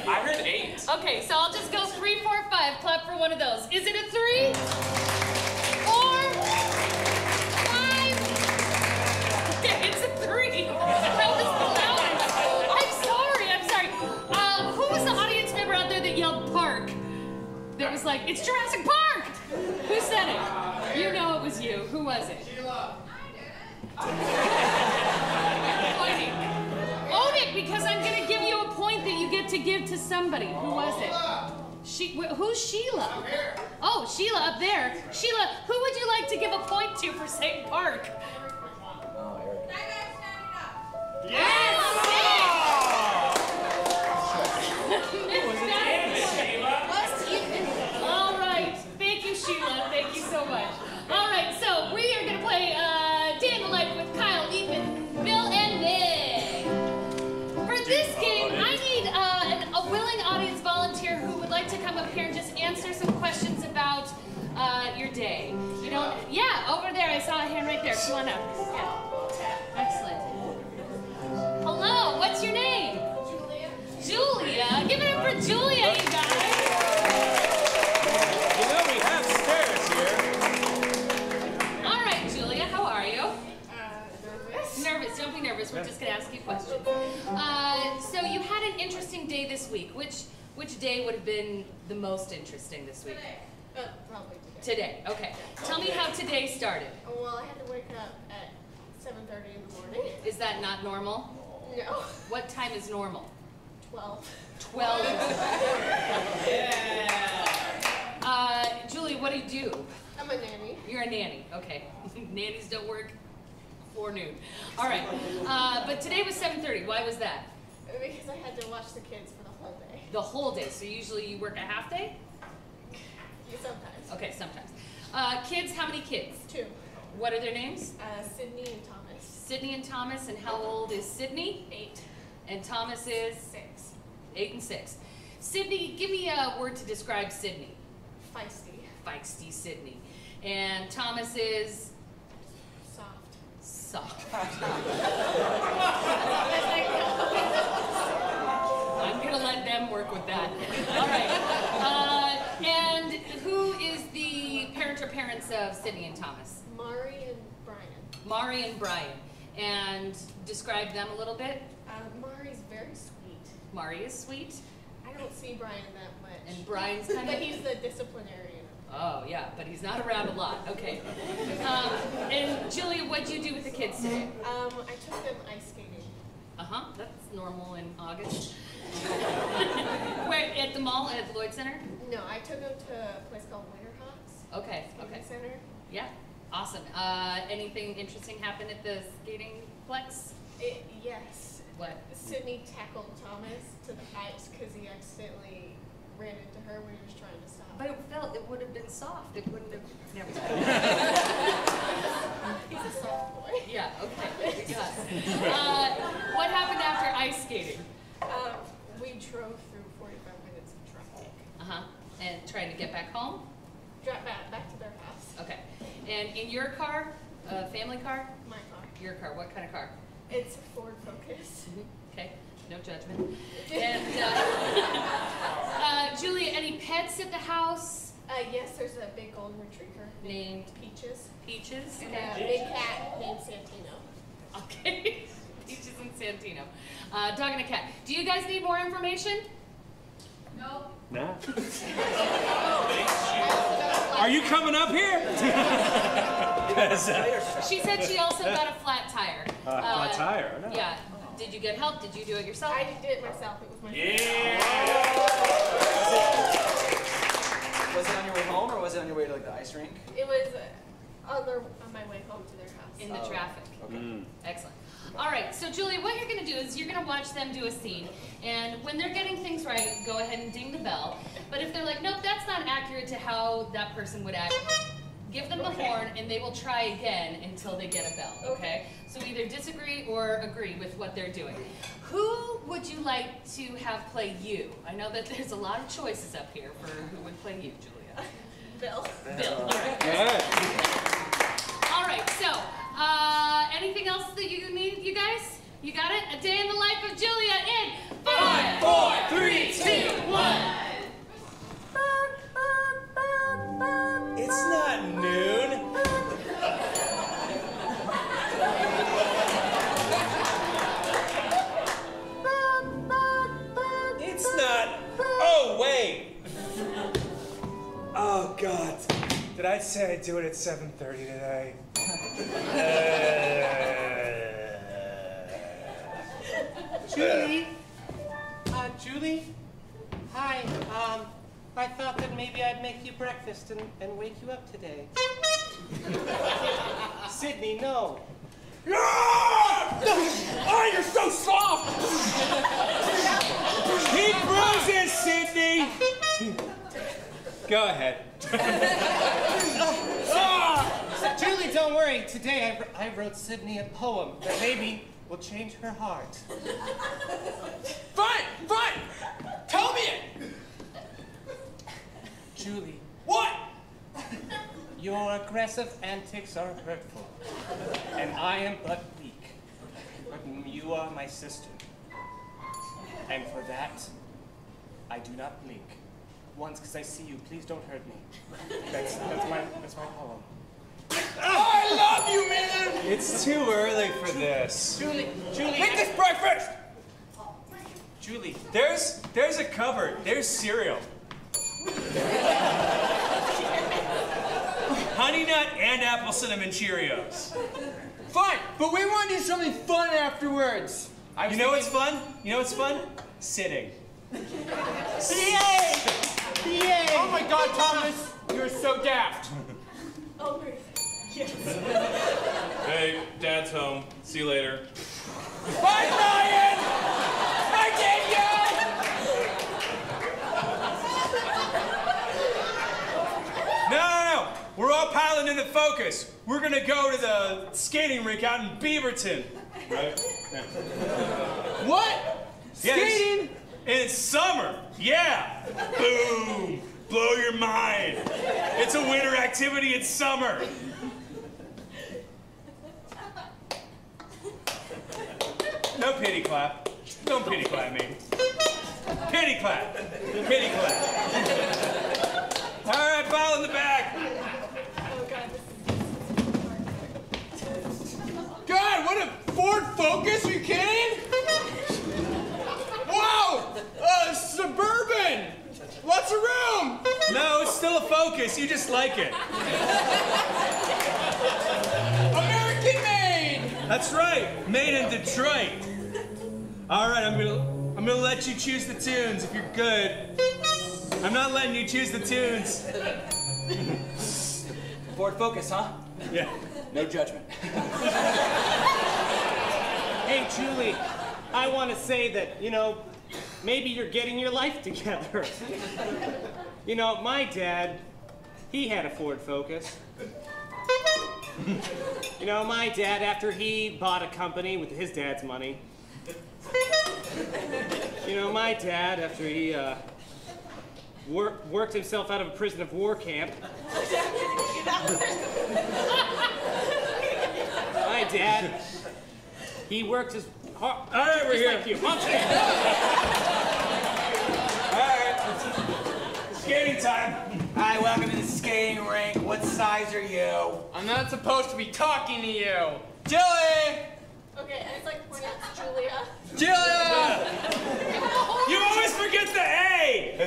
I heard 8. Okay, so I'll just go 3, 4, 5. Clap for one of those. Is it a 3? 4? 5? It's a 3. That was the loudest. I'm sorry. Who was the audience member out there that yelled park? That was like, it's Jurassic Park! Who said it? You know it was you. Who was it? Sheila. Own it, because I'm going to give you a point that you get to give to somebody. Who was it? Who's Sheila? Oh, Sheila up there. Sheila, who would you like to give a point to for saying park? Yes! All right. Thank you, Sheila. Thank you so much. All right, so we are going to play Day in the Life with Kyle, Ethan, Bill, and Nick. For this game, I need a willing audience volunteer who would like to come up here and just answer some questions about your day. You know, yeah, over there. I saw a hand right there. Come on up. Yeah. Excellent. Hello, what's your name? Julia. Julia. Give it up for Julia, you guys. You know we have stairs here. All right, Julia, how are you? Nervous. Don't be nervous. We're just going to ask you questions. So you had an interesting day this week. Which day would have been the most interesting this week? Today. Probably today. Today. Okay. Tell me how today started. Well, I had to wake up at 7:30 in the morning. Is that not normal? No. What time is normal? 12. 12. Yeah. Julie, what do you do? I'm a nanny. You're a nanny. Okay. Nannies don't work forenoon. All right. But today was 7:30. Why was that? Because I had to watch the kids for the whole day. The whole day. So usually you work a half day? Yeah, sometimes. Okay, sometimes. Kids, how many kids? 2. What are their names? Sydney and Thomas. Sydney and Thomas. And how old is Sydney? 8. And Thomas is? 6. 8 and 6. Sydney, give me a word to describe Sydney. Feisty. Feisty Sydney. And Thomas is? Soft. Soft. I'm going to let them work with that. All right. And who is the parent or parents of Sydney and Thomas? Mari and Brian. Mari and Brian. And describe them a little bit. Mari's very sweet. Mari is sweet. I don't see Brian that much. And Brian's kind of... But he's the disciplinarian. Oh, yeah, but he's not around a lot. Okay. And Julia, what'd you do with the kids today? I took them ice skating. Uh-huh, that's normal in August. Where, at the mall, at Lloyd Center? No, I took them to a place called Winterhawks. Okay, okay. Center. Yeah, awesome. Anything interesting happen at the skating plex? Yes. What? Sydney tackled Thomas to the ice because he accidentally ran into her when he was trying to stop. But it would have been soft. It wouldn't have, never mind. He's a soft boy. Yeah, okay, we got it. What happened after ice skating? We drove through 45 minutes of traffic. Uh-huh, and trying to get back home? Drive back to their house. Okay, and in your car, family car? My car. Your car, what kind of car? It's a Ford Focus. Okay, no judgment. And pets at the house? Yes, there's a big golden retriever named Peaches. Peaches? And a big cat named Santino. Okay. Peaches and Santino. Dog and a cat. Do you guys need more information? No. Nah. Are you coming up here? She said she also got a flat tire. Flat tire? No. Yeah. Did you get help? Did you do it yourself? I did it myself. It was my Was it on your way home, or was it on your way to like the ice rink? It was on my way home to their house. In the traffic. Okay. Excellent. All right, so Julie, what you're going to do is you're going to watch them do a scene, and when they're getting things right, go ahead and ding the bell. But if they're like, nope, that's not accurate to how that person would act, give them the horn, and they will try again until they get a bell, okay? So either disagree or agree with what they're doing. Who would you like to have play you? I know that there's a lot of choices up here for who would play you, Julia. Bill. Bill, all right. Good. All right, so, anything else that you need, you guys? You got it? A day in the life of Julia in 5, 4, 3, 2, 1. It's not noon. It's not. Oh, wait. Oh, God. Did I say I'd do it at 7:30 today? Julie? Julie? Hi, I thought that maybe I'd make you breakfast and wake you up today. Sydney, no. Oh, you're so soft! He bruises, Sydney! Go ahead. Julie, don't worry. Today I wrote Sydney a poem that maybe will change her heart. Fine, fine! Tell me it! Julie. What? Your aggressive antics are hurtful, and I am but weak. But you are my sister, and for that, I do not blink. Once, because I see you, please don't hurt me. That's my poem. I love you, man! It's too early for this. Julie. Make this breakfast! Julie. There's a cupboard. There's cereal. Honey Nut and Apple Cinnamon Cheerios. Fine, but we want to do something fun afterwards. You know what's fun? You know what's fun? Sitting. Yay! Yay! Oh my God, Thomas, you're so daft. Oh, yes. Hey, Dad's home. See you later. Bye, Brian! I get you! No. We're all piling into focus. We're gonna go to the skating rink out in Beaverton. Right? Yeah. What? Skating? It's summer. Yeah. Boom. Blow your mind. It's a winter activity. It's summer. No pity clap. Don't pity clap me. Pity clap. Pity clap. All right, pile in the back. God, what a Ford Focus, are you kidding? Wow, Suburban, lots of room. No, it's still a Focus, you just like it. American made. That's right, made in Detroit. All right, I'm gonna let you choose the tunes if you're good. I'm not letting you choose the tunes. Ford Focus, huh? Yeah. No judgment. Hey, Julie, I want to say that, maybe you're getting your life together. My dad, he had a Ford Focus. My dad, after he bought a company with his dad's money, my dad, after he worked himself out of a prison of war camp, my dad, he worked his hard. All right, we're here. Like you. All right. Skating time. Hi, welcome to the skating rink. What size are you? I'm not supposed to be talking to you. Julie! Okay, and it's like pointing at Julia. Julia! You always forget the A!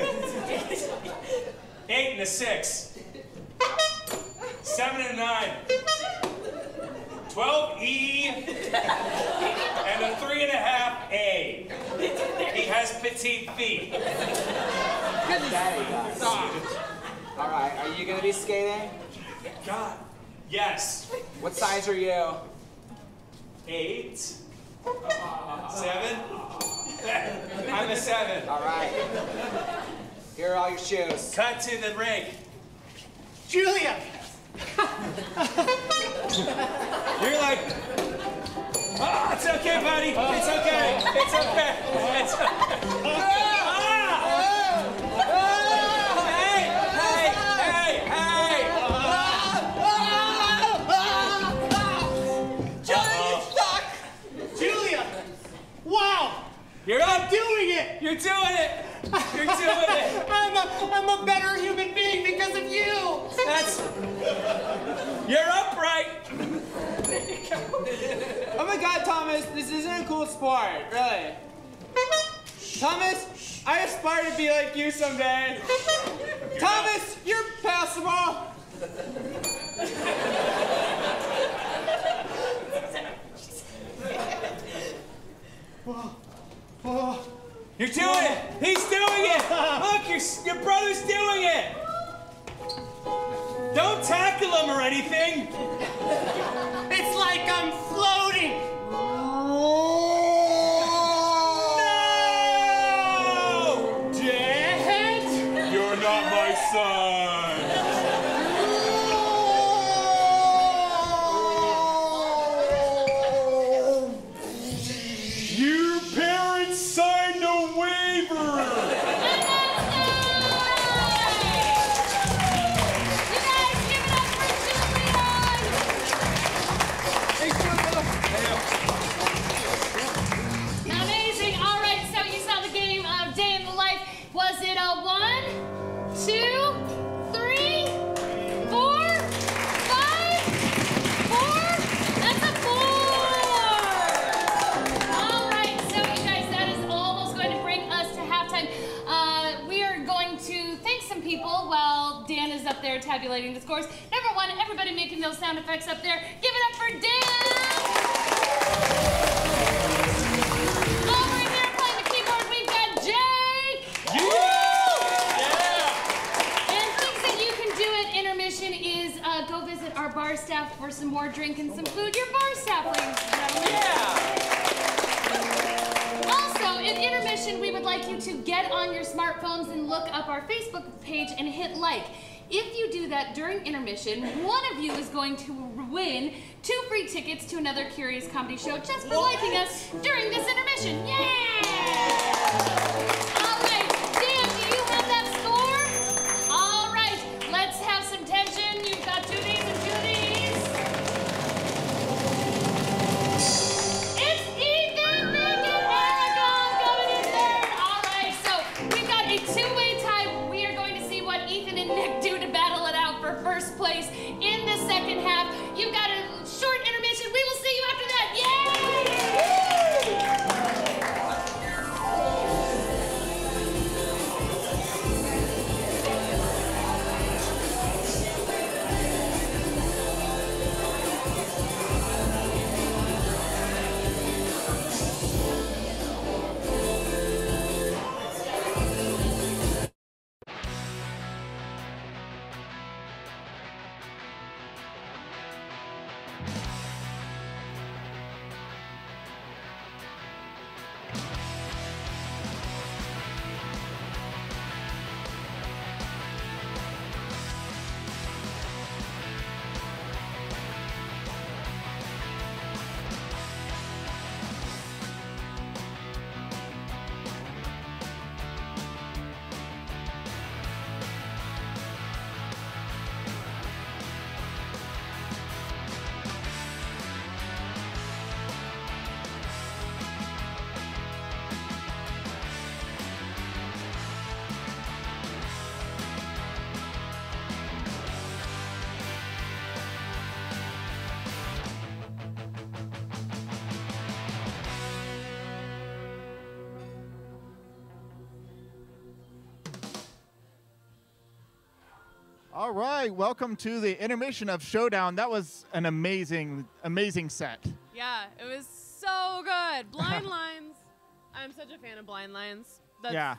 8 and a 6. 7 and a 9. 12E and a 3.5 A. He has petite feet. Stop. All right, are you gonna be skating? God. Yes. What size are you? 8. 7. I'm a 7. All right. Here are all your shoes. Cut to the rink. Julia! You're like, oh, it's okay, buddy. It's okay. It's okay. It's okay. You're up. Doing it! You're doing it! You're doing it! I'm a better human being because of you! You're upright! Oh my God, Thomas, this isn't a cool sport, really. Thomas, I aspire to be like you someday. Thomas, you're passable. You're doing it! He's doing it! Look, your brother's doing it! Don't tackle him or anything! It's like I'm floating! No! Dad? You're not my son! Your parents signed a waiver! Amazing. All right, so you saw the game of Day in the Life. Was it a 1, 2, 3, 4, 5, 4? That's a 4. All right, so you guys, that is almost going to bring us to halftime. We are going to thank some people while Dan is up there tabulating the scores. Number 1, everybody making those sound effects up there. Give it up for Dan. Over here playing the keyboard, we've got Jake. And things that you can do at intermission is go visit our bar staff for some more drink and some food. Your bar staff, ladies and gentlemen. Also, at intermission, we would like you to get on your smartphones and look up our Facebook page and hit like. If you do that during intermission, one of you is going to win 2 free tickets to another Curious Comedy show just for liking us during this intermission. Yeah! All right, Dan, do you have that score? All right, let's have some tension. You've got 2 these and 2 these. It's Ethan, Nick, and Aragon coming in third. All right, so we've got a 2-way tie. We are going to see what Ethan and Nick do to battle it out for first place in the second half. You've got a short intermission. We will see you after that. Yay! All right, welcome to the intermission of Showdown. That was an amazing, amazing set. Yeah, it was so good. Blind lines. I'm such a fan of blind lines. Yeah.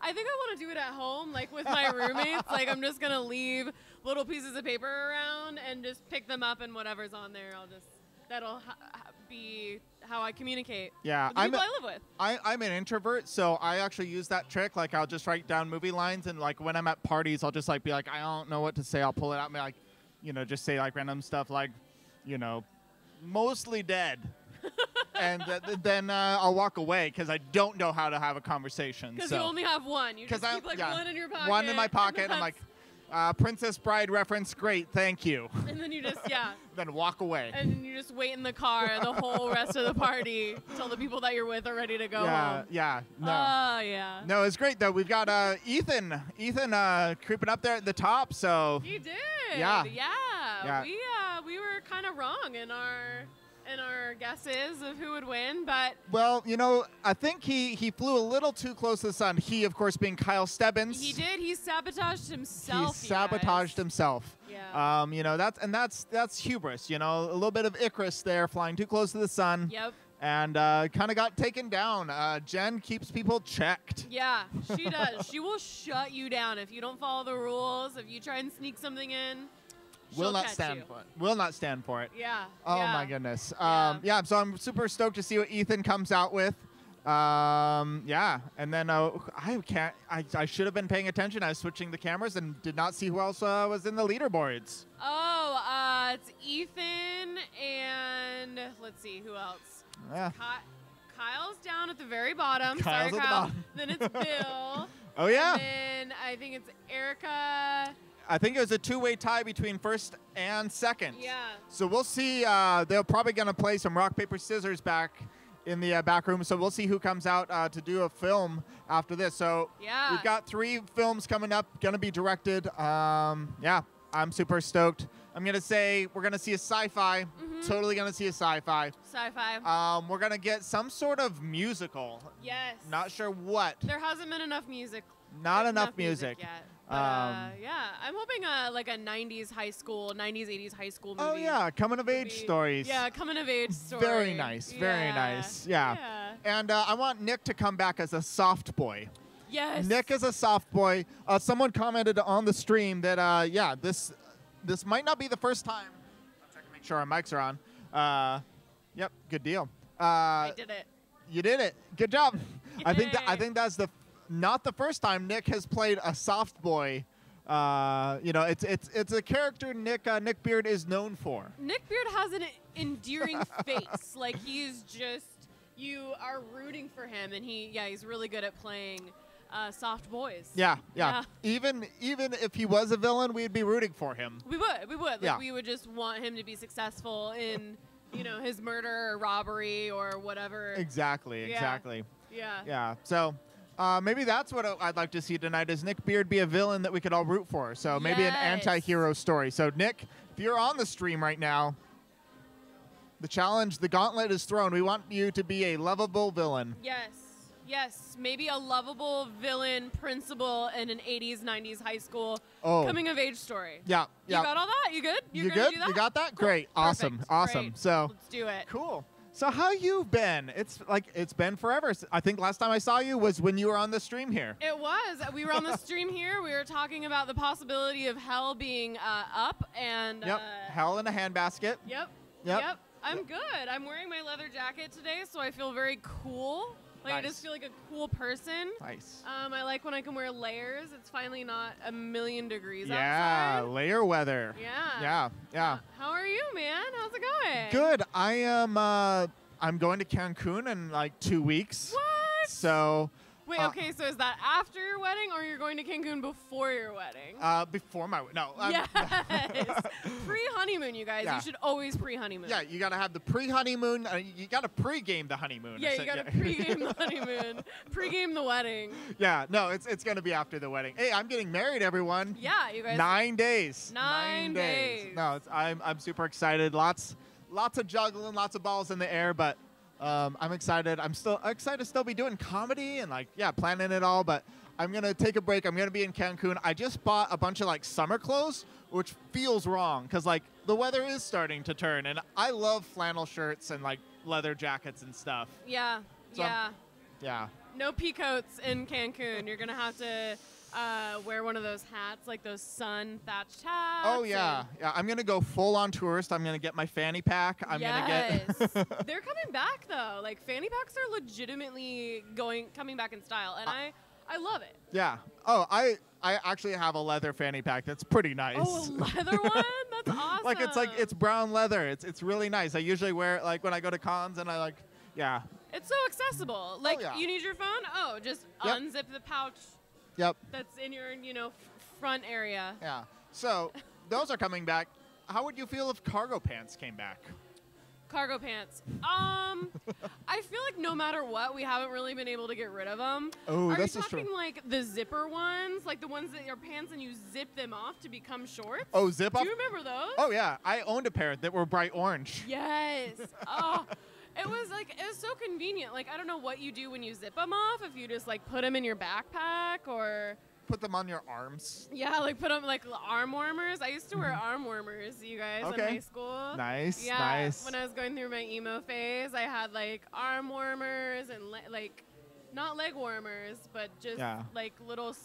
I think I want to do it at home, like with my roommates. Like I'm just gonna leave little pieces of paper around and just pick them up, and whatever's on there, that'll be how I communicate. Yeah, with the people I live with. I'm an introvert, so I actually use that trick. Like I'll just write down movie lines, and like when I'm at parties, I'll just like be like, I don't know what to say. I'll pull it out and be like, just say like random stuff like, mostly dead. And then I'll walk away because I don't know how to have a conversation. Because you only have one. You just keep like one in your pocket. One in my pocket. And I'm like, Princess Bride reference, great, thank you. And then you just, then walk away. And then you just wait in the car the whole rest of the party until the people that you're with are ready to go home. Yeah, no. Oh, yeah. No, it's great, though. We've got Ethan creeping up there at the top, so. He did. Yeah. We were kind of wrong in our guesses of who would win, but well, I think he flew a little too close to the sun. He, of course, being Kyle Stebbins. He did. He sabotaged himself. Himself. Yeah. That's hubris. A little bit of Icarus there, flying too close to the sun. Yep. And kind of got taken down. Jenn keeps people checked. Yeah, she does. She will shut you down if you don't follow the rules. If you try and sneak something in. Will not stand for it. Will not stand for it. Yeah. Oh my goodness. Yeah. So I'm super stoked to see what Ethan comes out with. Yeah. And then I should have been paying attention. I was switching the cameras and did not see who else was in the leaderboards. Oh, it's Ethan and let's see who else. Yeah. Kyle's down at the very bottom. Kyle's Sorry, at the Kyle. bottom. Then it's Bill. Oh yeah. And then I think it's Erica. I think it was a two-way tie between first and second. Yeah. So we'll see. They're probably going to play some rock, paper, scissors back in the back room. So we'll see who comes out to do a film after this. So we've got 3 films coming up, going to be directed. Yeah, I'm super stoked. I'm going to say we're going to see a sci-fi. Mm-hmm. Totally going to see a sci-fi. Sci-fi. We're going to get some sort of musical. Yes. Not sure what. There hasn't been enough music. Not enough music yet. But, yeah, I'm hoping like a 90s, 80s high school movie. Oh, yeah, coming-of-age stories. Yeah, coming-of-age story. Very nice, very nice. Yeah. And I want Nick to come back as a soft boy. Yes. Nick is a soft boy. Someone commented on the stream that, yeah, this might not be the first time. I'm checking to make sure our mics are on. Yep, good deal. I did it. You did it. Good job. Yay. I think that's not the first time Nick has played a soft boy. It's a character Nick Beaird is known for. Nick Beaird has an endearing face. Like you are rooting for him, and he's really good at playing soft boys. Yeah. Even if he was a villain, we'd be rooting for him. We would. Like we would just want him to be successful in his murder or robbery or whatever. Exactly. Yeah. So. Maybe that's what I'd like to see tonight is Nick Beaird be a villain that we could all root for. So maybe an anti-hero story. So Nick, if you're on the stream right now, the challenge, the gauntlet is thrown. We want you to be a lovable villain. Yes. Maybe a lovable villain principal in an 80s, 90s high school coming-of-age story. Yeah. You got all that? You good? You good? Do that? You got that? Cool. Great. Awesome. Perfect. Awesome. Great. So let's do it. Cool. So how you been? It's been forever. I think last time I saw you was when you were on the stream here. It was. We were on the stream here. We were talking about the possibility of hell being up and. Yep. Hell in a handbasket. Yep. I'm good. I'm wearing my leather jacket today, so I feel very cool. Like I just feel like a cool person. Nice. I like when I can wear layers. It's finally not 1,000,000 degrees outside. Yeah, layer weather. Yeah. How are you, man? How's it going? Good. I am. I'm going to Cancun in like 2 weeks. What? So. Wait, okay, so is that after your wedding or you're going to Cancun before your wedding? Before my wedding. No. Yes. Pre-honeymoon, you guys. Yeah. You should always pre-honeymoon. Yeah, you got to have the pre-honeymoon. You got to pre-game the honeymoon. Yeah, you got to pre-game the honeymoon. Pre-game the wedding. Yeah, no, it's going to be after the wedding. Hey, I'm getting married, everyone. Yeah, you guys. 9 days. 9 days. No, I'm super excited. Lots of juggling, lots of balls in the air, but I'm excited. I'm still excited to still be doing comedy and like, yeah, planning it all, but I'm going to take a break. I'm going to be in Cancun. I just bought a bunch of like summer clothes, which feels wrong because like the weather is starting to turn and I love flannel shirts and like leather jackets and stuff. Yeah. So yeah. No pea coats in Cancun. You're going to have to wear one of those hats, like those sun thatched hats. Oh, yeah. Yeah, I'm going to go full on tourist. I'm going to get my fanny pack. I'm going to get... They're coming back, though. Like, fanny packs are legitimately coming back in style, and I love it. Yeah. Oh, I actually have a leather fanny pack that's pretty nice. Oh, a leather one? That's awesome. It's brown leather. It's really nice. I usually wear it like when I go to cons and I like, yeah. It's so accessible. Like, you need your phone? Oh, just unzip the pouch. Yep. That's in your, front area. Yeah. So, those are coming back. How would you feel if cargo pants came back? Cargo pants. I feel like no matter what, we haven't really been able to get rid of them. Oh, Are this you is true. talking like the zipper ones? Like the ones that are pants and you zip them off to become shorts? Oh, zip off? Do you remember those? Oh, yeah. I owned a pair that were bright orange. Yes. Oh, it was so convenient. Like, I don't know what you do when you zip them off, if you just like put them in your backpack or... Put them on your arms. Yeah, like put them like arm warmers. I used to wear arm warmers, you guys, in high school. Nice, yeah, nice. When I was going through my emo phase, I had like arm warmers and like not leg warmers, but just like little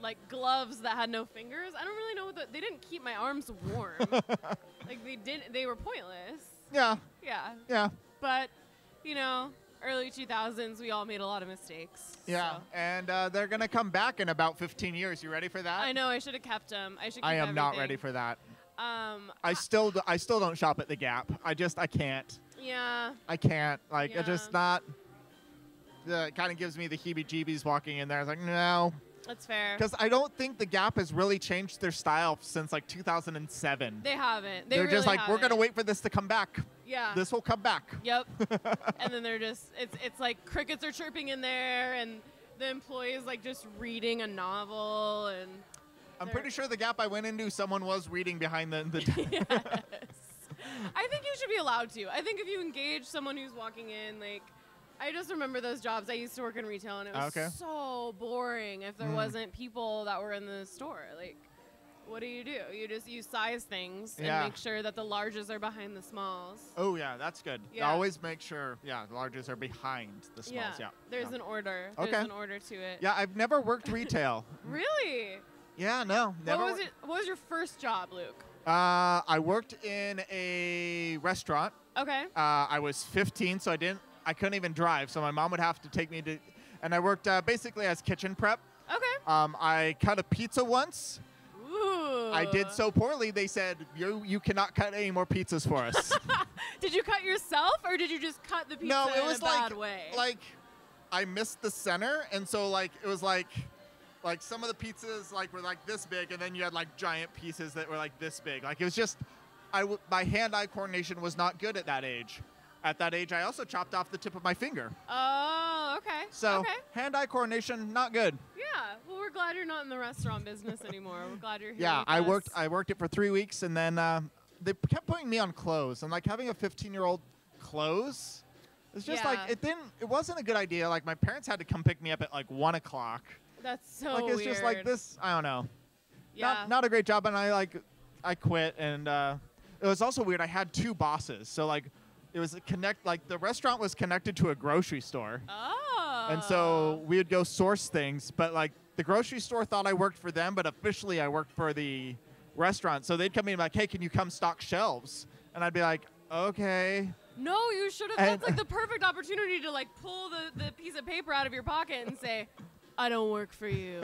like gloves that had no fingers. I don't really know they didn't keep my arms warm. Like they were pointless. Yeah. Yeah. Yeah. But, early 2000s, we all made a lot of mistakes. Yeah, so. And they're going to come back in about 15 years. You ready for that? I know. I should have kept them. I am not ready for that. I still don't shop at the Gap. I can't. Yeah. I can't. Like, it's just not. It kind of gives me the heebie-jeebies walking in there. I was like, no. That's fair. Because I don't think the Gap has really changed their style since like 2007. They haven't. They're really just like, haven't. we're going to wait for this to come back. Yeah. This will come back. Yep. And then they're just, it's like crickets are chirping in there and the employees like just reading a novel and. I'm pretty sure the Gap I went into, someone was reading behind the Yes. I think you should be allowed to. I think if you engage someone who's walking in, like, I just remember those jobs. I used to work in retail, and it was so boring if there wasn't people that were in the store. Like, what do? You size things and make sure that the larges are behind the smalls. Oh, yeah, that's good. Yeah. Always make sure, the larges are behind the smalls. Yeah. There's an order. Okay. There's an order to it. Yeah, I've never worked retail. Really? Yeah, no. Never. What was your first job, Luke? I worked in a restaurant. Okay. I was 15, so I couldn't even drive, so my mom would have to take me to, and I worked basically as kitchen prep. Okay. I cut a pizza once. Ooh. I did so poorly, they said, you cannot cut any more pizzas for us. Did you cut yourself, or did you just cut the pizza in a bad way? Like, I missed the center, and so, like, it was like some of the pizzas, like, were, like, this big, and then you had, like, giant pieces that were, like, this big. Like, it was just, my hand-eye coordination was not good at that age. At that age, I also chopped off the tip of my finger. Oh, okay. So, hand-eye coordination, not good. Yeah. Well, we're glad you're not in the restaurant business anymore. We're glad you're here. Yeah, with I worked it for 3 weeks, and then they kept putting me on clothes. And like having a 15-year-old clothes, it's just like it wasn't a good idea. Like my parents had to come pick me up at like 1 o'clock. That's so like it's weird. just like this. I don't know. Yeah. Not a great job, and I quit. And it was also weird. I had 2 bosses, so like. It was the restaurant was connected to a grocery store. Oh. And so we would go source things, but like the grocery store thought I worked for them, but officially I worked for the restaurant. So they'd come in like, hey, can you come stock shelves? And I'd be like, okay. No, you should have. That's like the perfect opportunity to like pull the piece of paper out of your pocket and say, I don't work for you.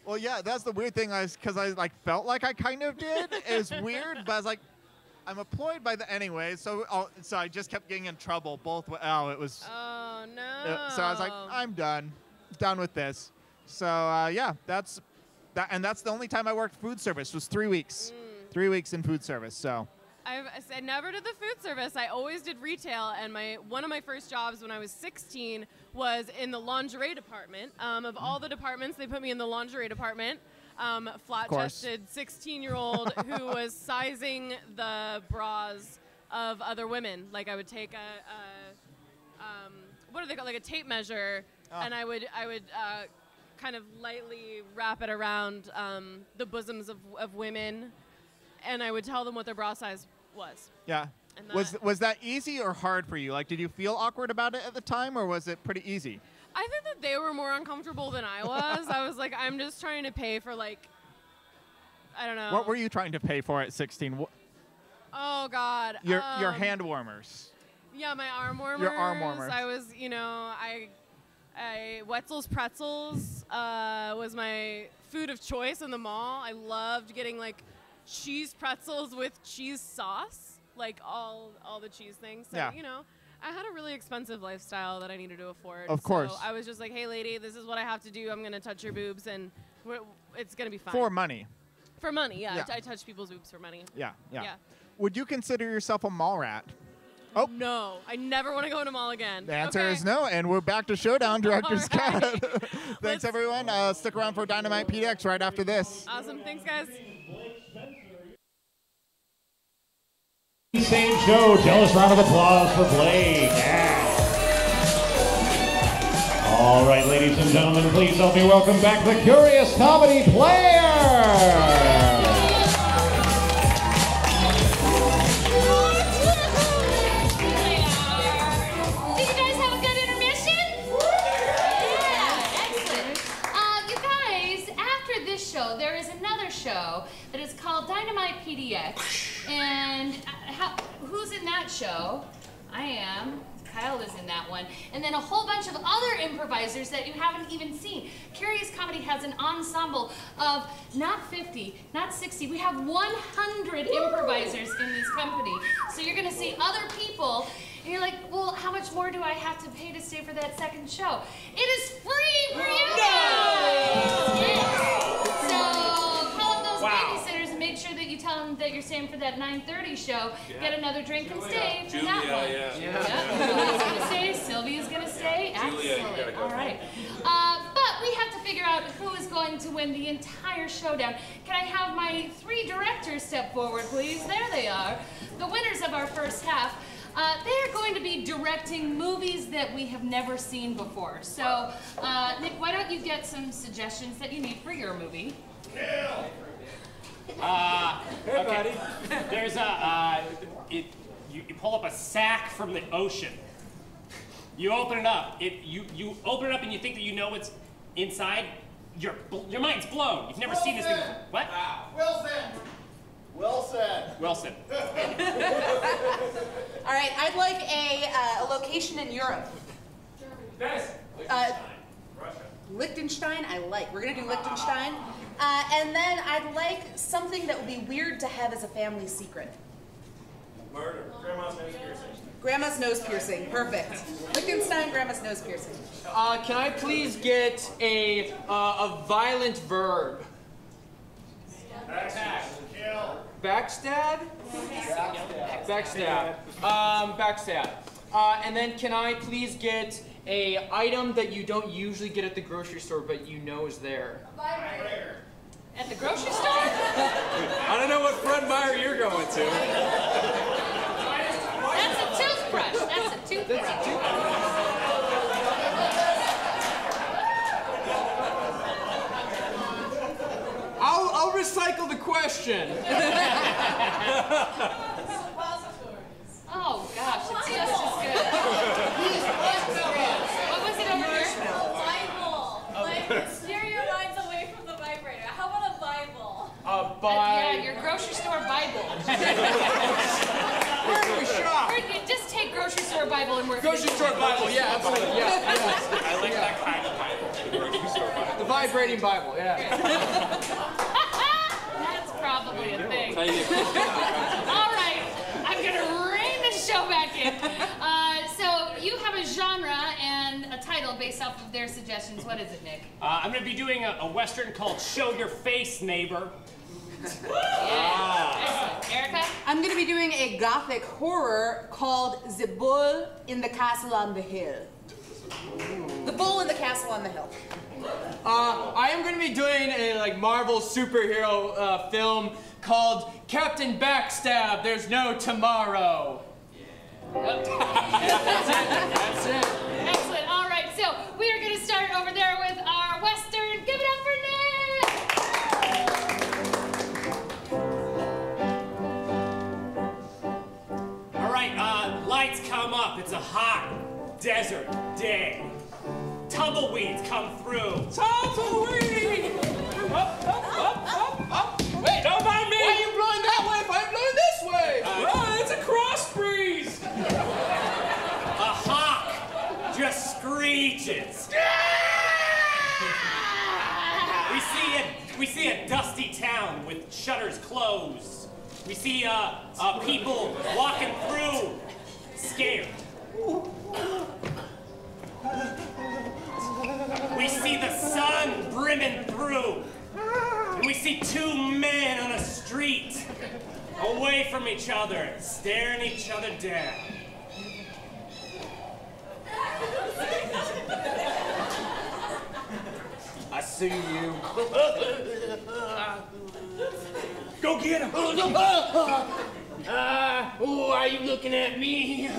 Well, yeah, that's the weird thing because I like felt like I kind of did. It was weird, but I was like, I'm employed by the anyway, so I just kept getting in trouble both. It was. Oh no. So I was like, I'm done with this. So that's that, and that's the only time I worked food service was 3 weeks. 3 weeks in food service. So. I never did the food service. I always did retail, and one of my first jobs when I was 16 was in the lingerie department. Of all the departments, they put me in the lingerie department. Flat-chested 16-year-old who was sizing the bras of other women. Like I would take what are they called? Like a tape measure, and I would kind of lightly wrap it around the bosoms of women, and I would tell them what their bra size was. Yeah. And Was that easy or hard for you? Like, did you feel awkward about it at the time, or was it pretty easy? I think that they were more uncomfortable than I was. I was like, I'm just trying to pay for, like, I don't know. What were you trying to pay for at 16? Oh, God. Your hand warmers. Yeah, my arm warmers. Your arm warmers. I was, Wetzel's Pretzels was my food of choice in the mall. I loved getting, like, cheese pretzels with cheese sauce, like all the cheese things. So, yeah. I had a really expensive lifestyle that I needed to afford. Of course. So I was just like, hey, lady, this is what I have to do. I'm going to touch your boobs, and it's going to be fine. For money. For money, yeah. Yeah. I touch people's boobs for money. Yeah. Would you consider yourself a mall rat? Oh. No. I never want to go in a mall again. The answer is no, and we're back to Showdown, Director's All right. Cut. Thanks, everyone. Stick around for Dynamite PDX right after this. Awesome. Thanks, guys. Same show. Jealous round of applause for Blake. Yeah. All right, ladies and gentlemen, please help me welcome back the Curious Comedy Player. Did you guys have a good intermission? Yeah, excellent. You guys, after this show, there is another show that is called Dynamite PDX. And who's in that show? I am. Kyle is in that one. And then a whole bunch of other improvisers that you haven't even seen. Curious Comedy has an ensemble of not 50, not 60, we have 100 improvisers in this company. So you're gonna see other people, and you're like, well, how much more do I have to pay to stay for that second show? It is free for you guys! Yeah. So call up those babysitters and make sure that you tell them that you're staying for that 9:30 show. Get another drink and stay for that one. Julie's gonna stay, Sylvia's gonna stay. Excellent. All right. But we have to figure out who is going to win the entire showdown. Can I have my 3 directors step forward, please? There they are. The winners of our first half. They're going to be directing movies that we have never seen before. So, Nick, why don't you get some suggestions that you need for your movie? Okay. There's you pull up a sack from the ocean. You open it up. You open it up and you think that you know what's inside. Your mind's blown. You've never seen this thing before. What? Well said. Well said. All right, I'd like a location in Europe. Liechtenstein, I like. We're gonna do Liechtenstein. And then I'd like something that would be weird to have as a family secret. Murder. Grandma's nose piercing. Grandma's nose piercing, perfect. Liechtenstein, grandma's nose piercing. Can I please get a violent verb? Backstab. Kill. Backstab? Backstab. Backstab. And then can I please get a item that you don't usually get at the grocery store, but you know is there? Vibrator. At the grocery store? I don't know what Fred Meyer you're going to. That's a toothbrush. That's a toothbrush. I'll recycle the question. Oh gosh, it's just as good. What was it over here? Bible. Like, steer your minds away from the vibrator. How about a Bible? Yeah, your grocery store Bible. Where do we shop? Just take grocery store Bible and work. Grocery store Bible, yeah, absolutely, yeah. I like that kind of Bible. The grocery store Bible. The vibrating Bible, yeah. That's probably a thing. All right, I'm gonna rein the show back in. So you have a genre and a title based off of their suggestions. What is it, Nick? I'm going to be doing a Western called Show Your Face, Neighbor. Yeah. Excellent. Erica? I'm going to be doing a gothic horror called The Bull in the Castle on the Hill. The Bull in the Castle on the Hill. I am going to be doing a Marvel superhero film called Captain Backstab, There's No Tomorrow. That's it. Excellent. All right, so we are going to start over there with our Western. Give it up for Nick! All right, lights come up. It's a hot desert day. Tumbleweeds come through. Tumbleweed! Up. Wait, don't mind me! Why are you blowing that way if I'm blowing this way? It's a cross breeze! A hawk just screeches. We see a dusty town with shutters closed. We see people walking through, scared. We see the sun brimming through. And we see two men on a street, away from each other, staring each other down. I see you. Go get him! Why are you looking at me?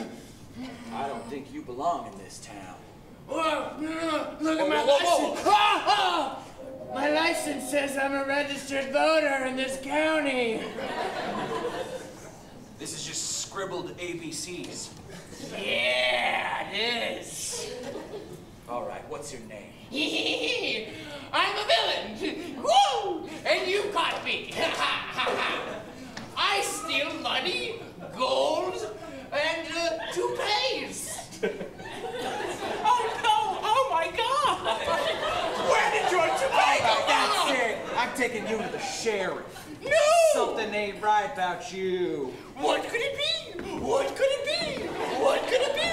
I don't think you belong in this town. Look at my license! My license says I'm a registered voter in this county. This is just scribbled ABCs. Yeah, it is. All right, what's your name? I'm a villain. Woo! And you caught me. I steal money, gold, and toupees. Oh no! Oh my God! Where did your toupee go? That's it. I'm taking you to the sheriff. No! Something ain't right about you. What could it be? What could it be? What could it be?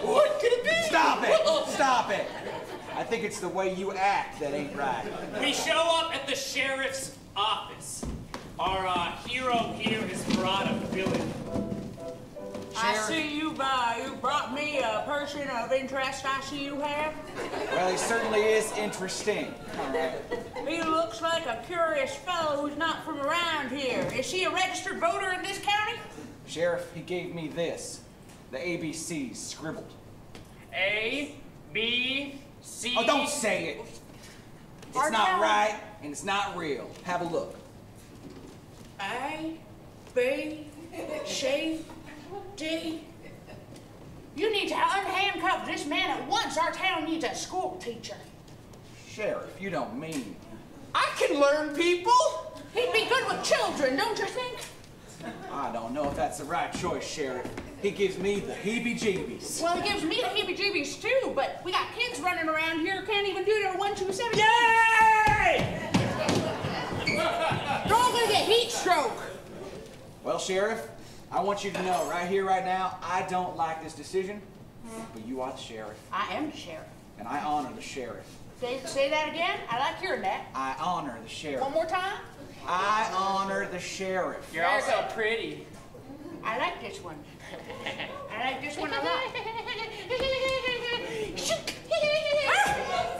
What could it be? Stop it! Stop it! I think it's the way you act that ain't right. We show up at the sheriff's office. Our hero here has brought a villain. I see you brought me a person of interest. I see you have. Well, he certainly is interesting. All right. He looks like a curious fellow who's not from around here. Is he a registered voter in this county? Sheriff, he gave me this. The ABCs scribbled. A, B, C... Oh, don't say it. It's not right, and it's not real. Have a look. A, B, C, D. You need to unhandcuff this man at once. Our town needs a school teacher. Sheriff, you don't mean... I can learn people. He'd be good with children, don't you think? I don't know if that's the right choice, Sheriff. He gives me the heebie-jeebies. Well, he gives me the heebie-jeebies too, but we got kids running around here who can't even do their 1, 2, 7. Yay! They're all gonna get heat stroke. Well, Sheriff, I want you to know right here, right now, I don't like this decision, but you are the sheriff. I am the sheriff. And I honor the sheriff. Say that again? I like hearing that. I honor the sheriff. One more time? I honor the sheriff. You're also pretty. I like this one. I like this one a lot.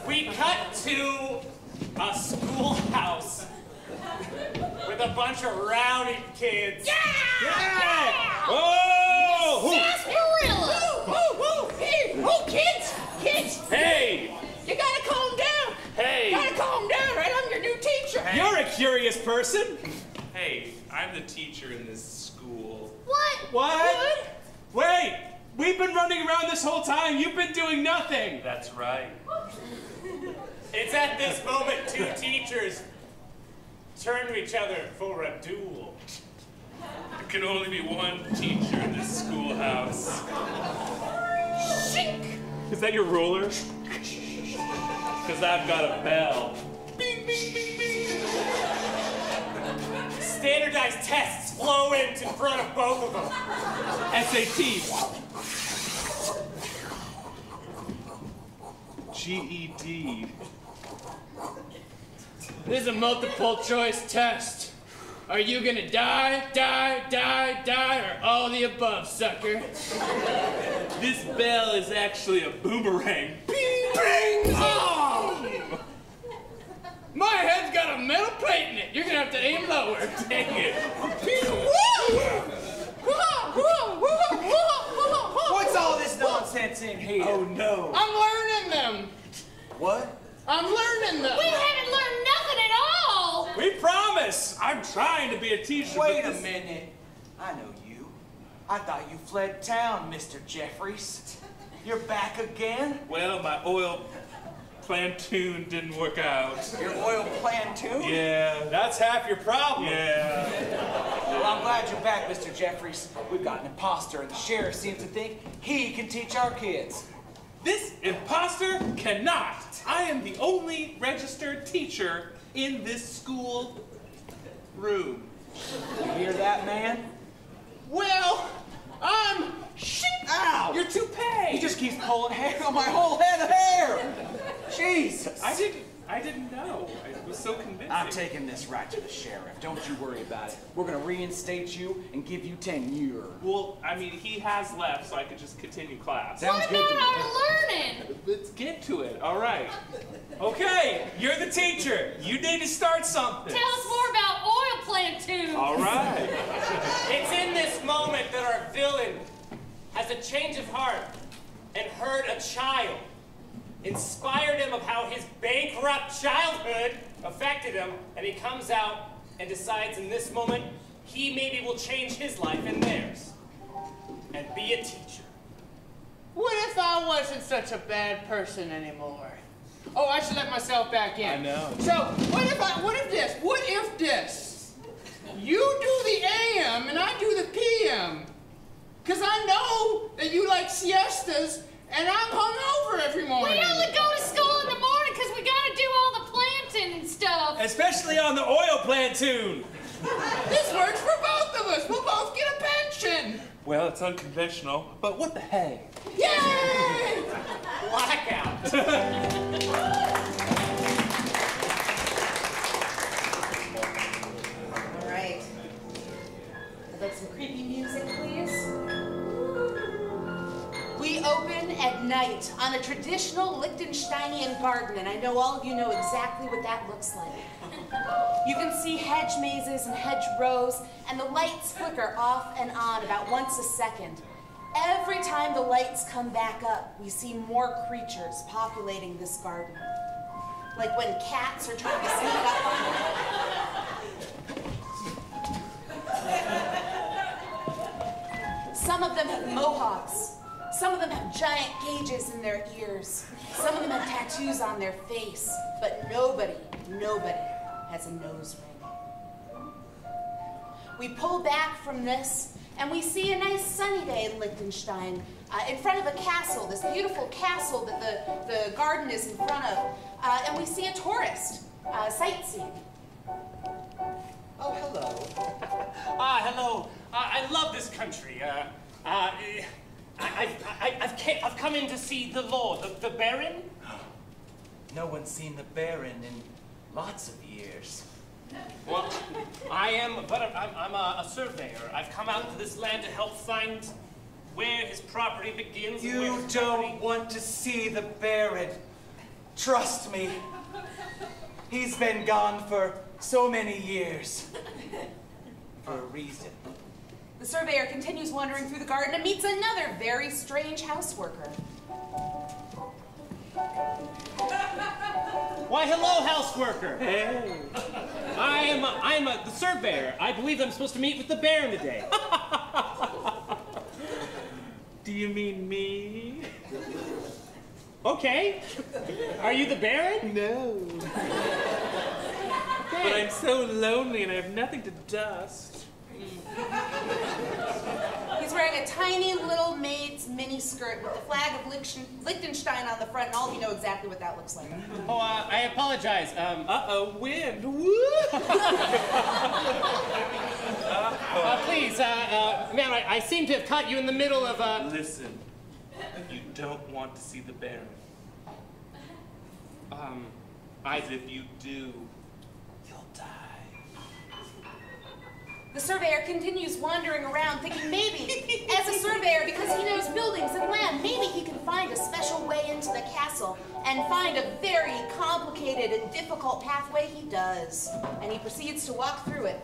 We cut to a schoolhouse with a bunch of rowdy kids. Yeah! Whoa! Sarsaparilla! Hey, oh, kids! Hey! You gotta calm down! Hey! You gotta calm down, right? I'm your new teacher! You're a curious person! Hey, I'm the teacher in this school. What? Wait! We've been running around this whole time. You've been doing nothing. That's right. It's at this moment two teachers turn to each other for a duel. There can only be one teacher in this schoolhouse. Shink! Is that your ruler? Because I've got a bell. Bing, bing, bing, bing. Standardized tests flow in front of both of them. SATs. GED. This is a multiple choice test. Are you gonna die, or all the above, sucker? This bell is actually a boomerang. Bing, bing! Oh! My head's got a metal plate in it. You're gonna have to aim lower. Dang it. Woo! plants in here. Oh, no. I'm learning them. What? I'm learning them. We haven't learned nothing at all. We promise. I'm trying to be a teacher. Wait a minute. I know you. I thought you fled town, Mr. Jeffries. You're back again? Well, my oil plantoon didn't work out. Your oil plantoon? Yeah, that's half your problem. Yeah. Well, I'm glad you're back, Mr. Jeffries. We've got an imposter, and the sheriff seems to think he can teach our kids. This imposter cannot. I am the only registered teacher in this school room. You hear that, man? Well, Ow! Your toupee. He just keeps pulling hair on my whole head of hair. Jesus. I didn't know. I was so convincing. I'm taking this right to the sheriff. Don't you worry about it. We're gonna reinstate you and give you tenure. Well, I mean, he has left, so I could just continue class. Sounds What good to me. about our learning? Let's get to it. All right. Okay, you're the teacher. You need to start something. Tell us more about oil plantoons. All right. It's in this moment that our villain has a change of heart and heard a child, inspired him of how his bankrupt childhood affected him, and he comes out and decides in this moment he maybe will change his life and theirs and be a teacher. What if I wasn't such a bad person anymore? Oh, I should let myself back in. I know. So, what if this? You do the AM and I do the PM. Because I know that you like siestas and I'm hungover every morning. We only go to school in the morning because we got to do all the planting and stuff. Especially on the oil plantoon. This works for both of us. We'll both get a pension. Well, it's unconventional, but what the hey? Yay! Blackout. All right. I'd like some creepy music, please. We open at night on a traditional Liechtensteinian garden, and I know all of you know exactly what that looks like. You can see hedge mazes and hedge rows, and the lights flicker off and on about once a second. Every time the lights come back up, we see more creatures populating this garden. Like when cats are trying to sneak up on you. Some of them have mohawks. Some of them have giant gauges in their ears. Some of them have tattoos on their face. But nobody has a nose ring. We pull back from this, and we see a nice sunny day in Liechtenstein, in front of a castle, this beautiful castle that the garden is in front of. And we see a tourist sightseeing. Oh, hello. Hello. I love this country. I've come in to see the Lord, the Baron. No one's seen the Baron in lots of years. Well, I'm a surveyor. I've come out to this land to help find where his property begins. And where You his don't want to see the Baron. Trust me. He's been gone for so many years. For a reason. The surveyor continues wandering through the garden and meets another very strange houseworker. Why, hello, houseworker. Hey. I'm the surveyor. I believe I'm supposed to meet with the Baron today. Do you mean me? Okay. Are you the Baron? No. But I'm so lonely and I have nothing to dust. He's wearing a tiny little maid's mini skirt with the flag of Liechtenstein on the front, and all of you know exactly what that looks like. Oh, I apologize. Wind. Please, ma'am, I seem to have caught you in the middle of, Listen, you don't want to see the Baron. If you do, you'll die. The surveyor continues wandering around, thinking maybe, as a surveyor, because he knows buildings and land, maybe he can find a special way into the castle and find a very complicated and difficult pathway. He does, and he proceeds to walk through it.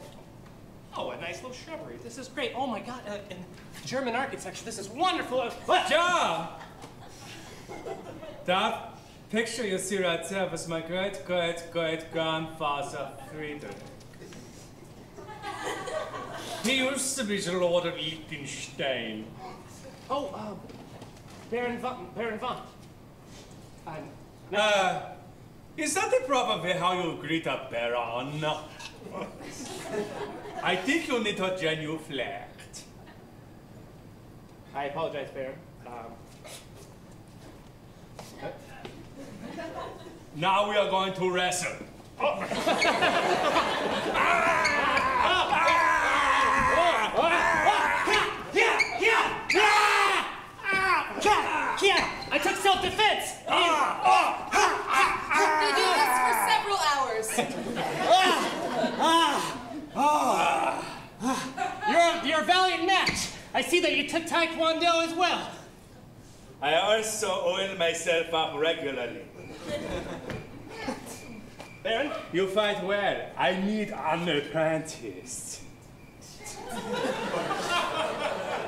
oh, a nice little shrubbery. This is great. Oh my God, and German architecture. This is wonderful. John! That picture you see right there was my great-great-great-grandfather, Friedrich. He used to be the Lord of Liechtenstein. Oh, Baron von. Is that the proper way how you greet a baron? I think you need to genuflect. I apologize, Baron. Now we are going to wrestle. I took self-defense. They do this for several hours. You're a valiant match. I see that you took Taekwondo as well. I also oil myself up regularly. Baron? You fight well. I need an apprentice.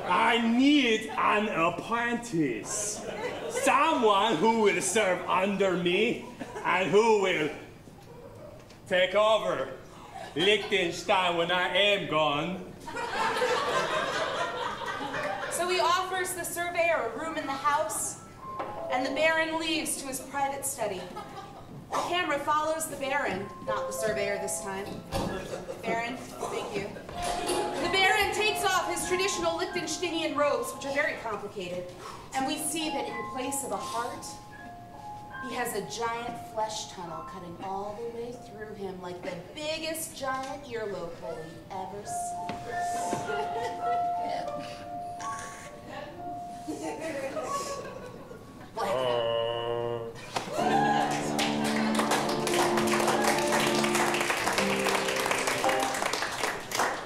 I need an apprentice. Someone who will serve under me and who will take over Liechtenstein when I am gone. So he offers the surveyor a room in the house, and the Baron leaves to his private study. The camera follows the Baron, not the surveyor this time. Baron, thank you. The Baron takes off his traditional Liechtensteinian robes, which are very complicated, and we see that in place of a heart, he has a giant flesh tunnel cutting all the way through him like the biggest giant earlobe hole you've ever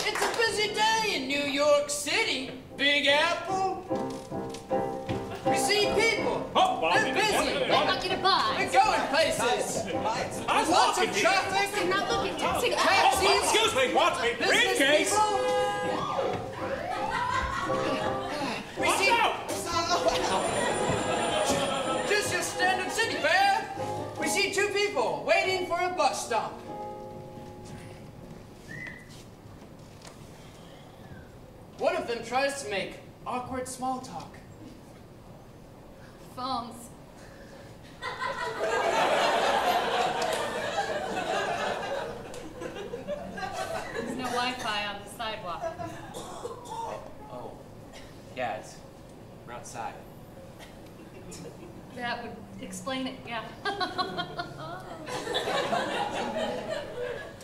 It's a busy day in New York City. Big Apple. We see people. They're busy. They want you to buy. They're going places. There's lots of traffic. Listen, not looking. Taxi. Taxis. Excuse me, watch me. Business Briefcase. people. We see. Just your standard city fare. We see two people waiting for a bus stop. One of them tries to make awkward small talk. Phones. There's no Wi-Fi on the sidewalk. Oh. Yeah, we're outside. That would explain it, yeah.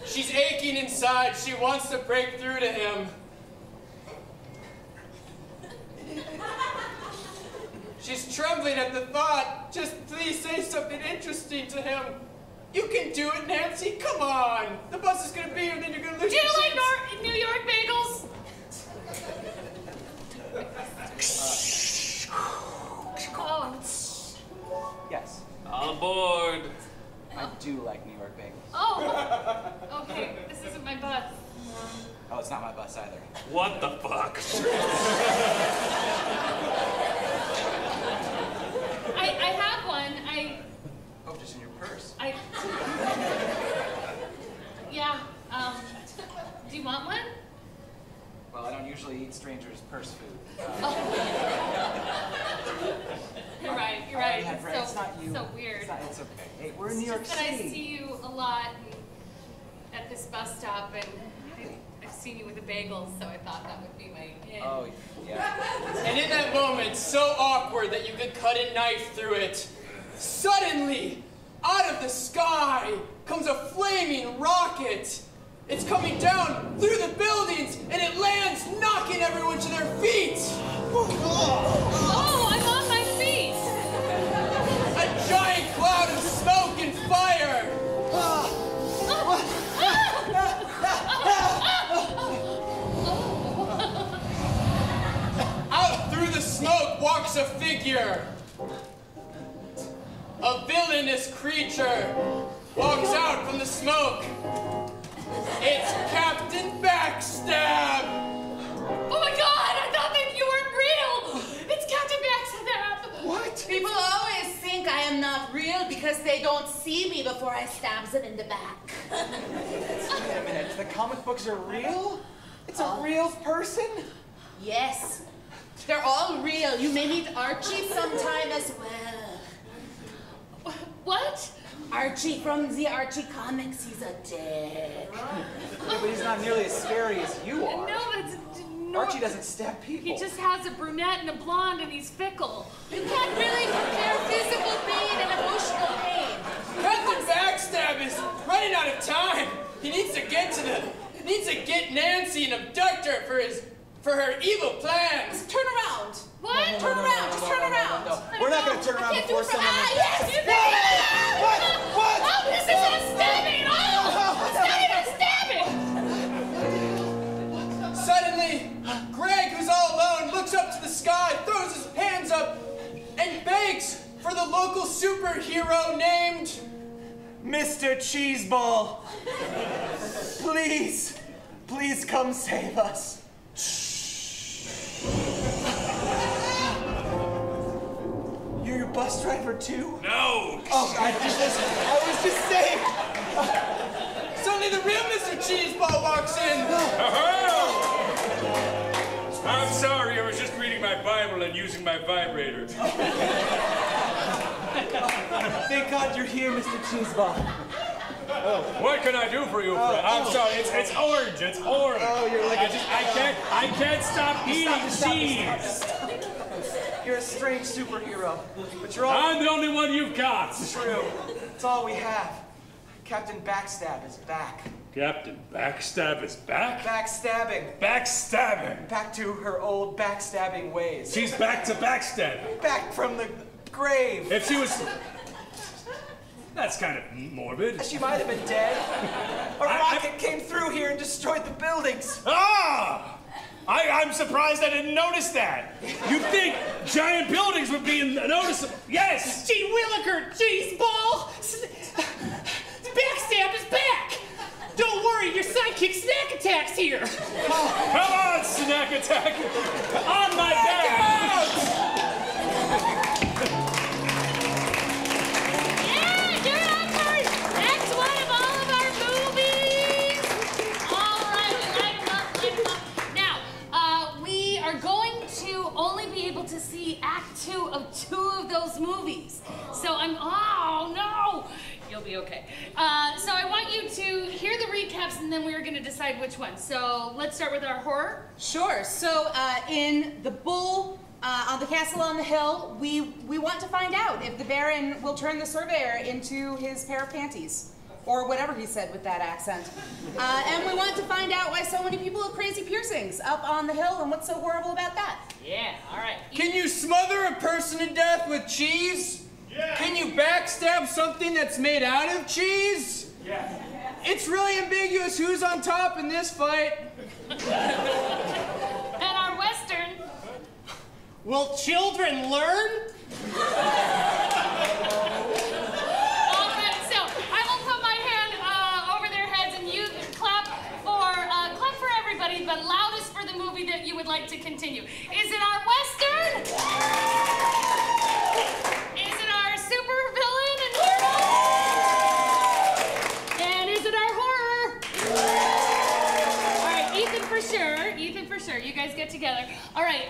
She's aching inside. She wants to break through to him. She's trembling at the thought. Just please say something interesting to him. You can do it, Nancy. Come on. The bus is going to be here, and then you're going to lose Do you your like chance. New York bagels? Oh. Yes. All aboard. I do like New York bagels. Oh. Okay, this isn't my bus. Oh, it's not my bus either. What the fuck? I have one. Oh, just in your purse. Yeah. Do you want one? Well, I don't usually eat strangers' purse food. You're right. You're right. Yeah, right, it's not you. So weird. It's okay. Hey, we're in New York But I City. see you a lot at this bus stop, and I've seen you with a bagel, so I thought that would be my in. Oh, yeah. And in that moment, so awkward that you could cut a knife through it, suddenly, out of the sky, comes a flaming rocket. It's coming down through the buildings, and it lands, knocking everyone to their feet. Oh, I'm on my feet. A giant cloud of smoke and fire. Out through the smoke walks a figure. A villainous creature walks out from the smoke. It's Captain Backstab! Oh my god, I thought that you were real! It's Captain Backstab! What? People always because they don't see me before I stab them in the back. Wait a minute, the comic books are real? It's a real person? Yes, they're all real. You may meet Archie sometime as well. What? Archie from the Archie comics, he's a dick. Yeah, but he's not nearly as scary as you are. No, it's... Archie doesn't stab people. He just has a brunette and a blonde, and he's fickle. You can't really compare physical pain and emotional pain. Captain Backstab is running out of time. He needs to get Nancy and abduct her for her evil plans. Turn around. What? Turn around. Just turn around. No, we're not going to turn around before someone... Yes! What? Oh, this isn't stabbing at all! It's not even stabbing! Suddenly, Greg, who's all alone, looks up to the sky, throws his hands up, and begs for the local superhero named... Mr. Cheeseball. Please, please come save us. You're a bus driver too? No! Oh, I was just saying. Suddenly the real Mr. Cheeseball walks in. I'm sorry, I was just reading my Bible and using my vibrator. Thank God you're here, Mr. Cheeseball. What can I do for you, friend? I'm sorry, it's orange, it's orange. Oh, you're like I can't stop eating cheese. You're a strange superhero, but you're all... I'm the only one you've got. True. It's all we have. Captain Backstab is back. Captain Backstab is back? Backstabbing. Backstabbing. Back to her old backstabbing ways. She's back to backstabbing. Back from the grave. If she was... That's kind of morbid. She might have been dead. A rocket came through here and destroyed the buildings. Ah! I'm surprised I didn't notice that. You'd think giant buildings would be noticeable. Yes! Gee Williker, Cheeseball! Backstab is back! Don't worry, your sidekick Snack Attack's here! Come on, Snack Attack! On my back! Yeah, you're on for next one of all of our movies! All right, light 'em up. Now, we are going to only be able to see Act 2 of 2 of those movies. So oh no! You'll be okay. So I want you to hear the recaps and then we're gonna decide which one. So let's start with our horror. Sure. So in The Bull on the Castle on the Hill, we want to find out if the Baron will turn the surveyor into his pair of panties. Or whatever he said with that accent. And we want to find out why so many people have crazy piercings up on the hill and what's so horrible about that. Yeah, all right. Can you smother a person to death with cheese? Yeah. Can you backstab something that's made out of cheese? Yeah. It's really ambiguous who's on top in this fight. And our Western. Will children learn? All right, so I will put my hand over their heads and you clap for everybody, but loudest for the movie that you would like to continue. Is it our Western? Is it our super villain and hero? And is it our horror? All right, Ethan for sure. You guys get together. All right,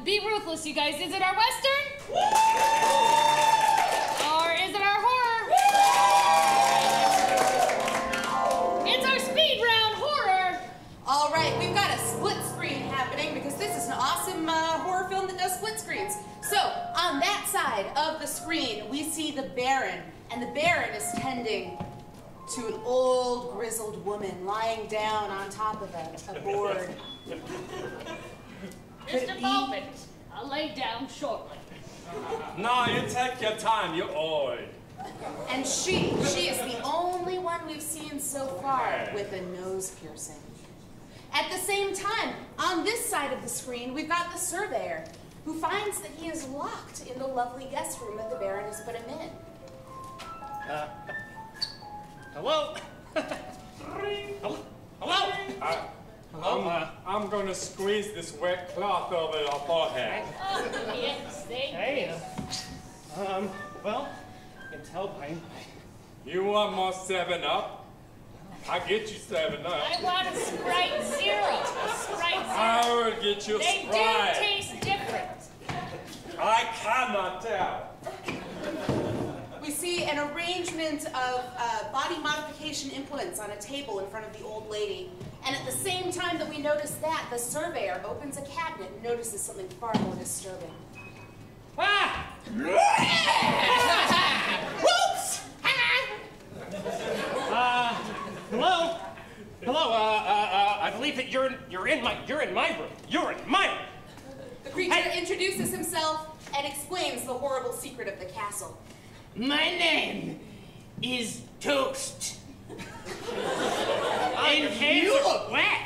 be ruthless, you guys. Is it our Western? Or is it our horror? It's our speed round horror. All right, we've got a split screen happening because this is an awesome horror film that does split screens. So on that side of the screen, we see the Baron, and the Baron is tending to an old grizzled woman lying down on top of a board. Mr. Bowman, I'll lay down shortly. No, you take your time, you old. And she is the only one we've seen so far with a nose piercing. At the same time, on this side of the screen, we've got the surveyor, who finds that he is locked in the lovely guest room that the Baron has put him in. Hello? Hello? Hello? I'm going to squeeze this wet cloth over your forehead. Yes, thank you. Hey, well, can tell by... You want more 7-Up? I'll get you 7-Up. I want a Sprite Zero. A Sprite Zero. I will get you a They Sprite. do taste different. I cannot tell. We see an arrangement of body modification implements on a table in front of the old lady. And at the same time that we notice that, the surveyor opens a cabinet and notices something far more disturbing. Ah! Whoops! Hello? Hello, I believe that you're in my room. You're in my room. The creature introduces himself and explains the horrible secret of the castle. My name is Toast. And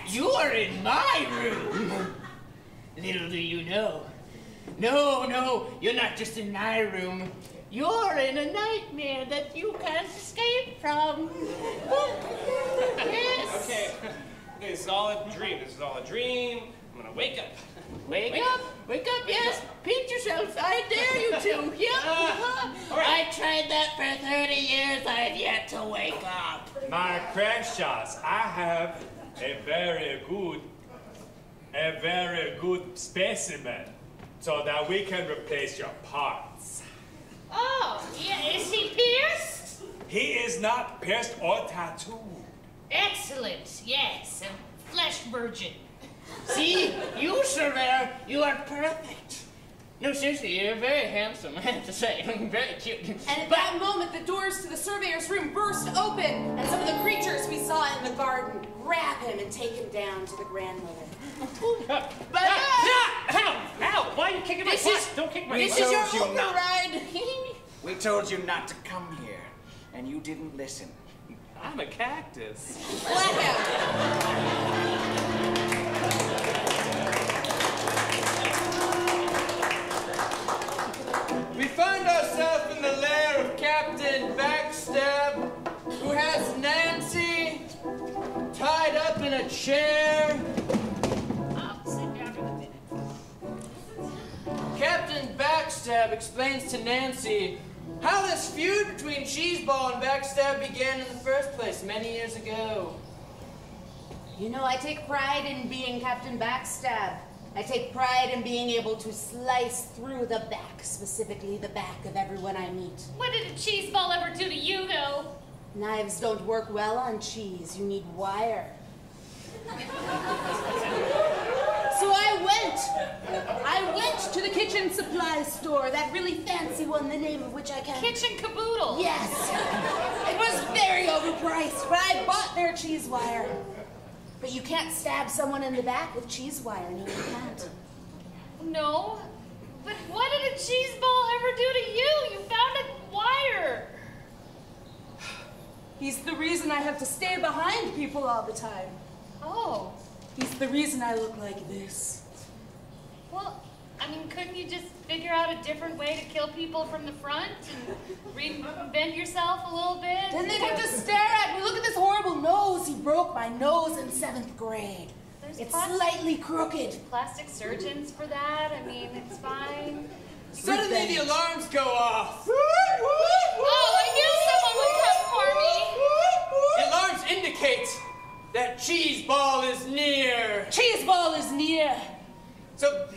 you are in my room. Little do you know. No, you're not just in my room. You're in a nightmare that you can't escape from. Yes. Okay, this is all a dream. This is all a dream. I'm gonna wake up. Wake up, yes. Pinch yourself. I dare you to. Yeah. I tried that for 30 years. I've yet to wake up. My precious, I have a very good specimen so that we can replace your parts. Oh, yeah, is he pierced? He is not pierced or tattooed. Excellent, yes, a flesh virgin. See, you, surveyor, you are perfect. No, seriously, you're very handsome, I have to say. Very cute. And at that moment, the doors to the surveyor's room burst open, and some of the creatures we saw in the garden grab him and take him down to the grandmother. Ow! Why are you kicking my butt? Don't kick my butt. This is your Uber ride. We told you not to come here, and you didn't listen. I'm a cactus. We find ourselves in the lair of Captain Backstab, who has Nancy tied up in a chair. I'll sit down in a minute. Captain Backstab explains to Nancy how this feud between Cheeseball and Backstab began in the first place many years ago. You know, I take pride in being Captain Backstab. I take pride in being able to slice through the back, specifically the back of everyone I meet. What did a Cheeseball ever do to you, though? Knives don't work well on cheese. You need wire. So I went to the kitchen supply store, that really fancy one, the name of which I can't... Kitchen Caboodle. Yes. It was very overpriced, but I bought their cheese wire. But you can't stab someone in the back with cheese wire. No, you can't. No, but what did a Cheeseball ever do to you? You found a wire. He's the reason I have to stay behind people all the time. Oh. He's the reason I look like this. Well, I mean, couldn't you just figure out a different way to kill people from the front and reinvent yourself a little bit? Then they'd have to stare at me. Look at this horrible nose. He broke my nose in 7th grade. It's slightly crooked. Plastic surgeons for that. I mean, it's fine. Suddenly the alarms go off. Oh, I knew someone would come for me. The alarms indicate that Cheeseball is near. Cheeseball is near. So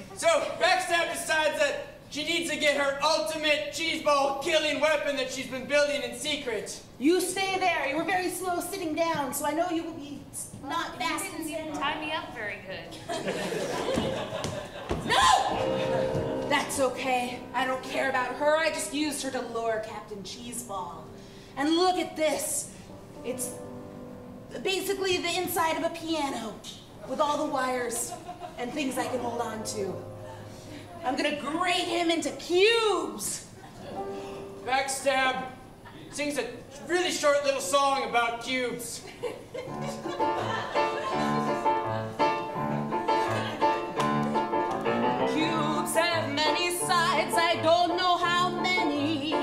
Backstab decides that she needs to get her ultimate Cheeseball killing weapon that she's been building in secret. You stay there. You were very slow sitting down, so I know you will be not fast. You didn't even tie me up very good. No! That's okay. I don't care about her. I just used her to lure Captain Cheeseball. And look at this. It's basically the inside of a piano with all the wires and things I can hold on to. I'm gonna grate him into cubes. Backstab sings a really short little song about cubes. Cubes have many sides, I don't know how many.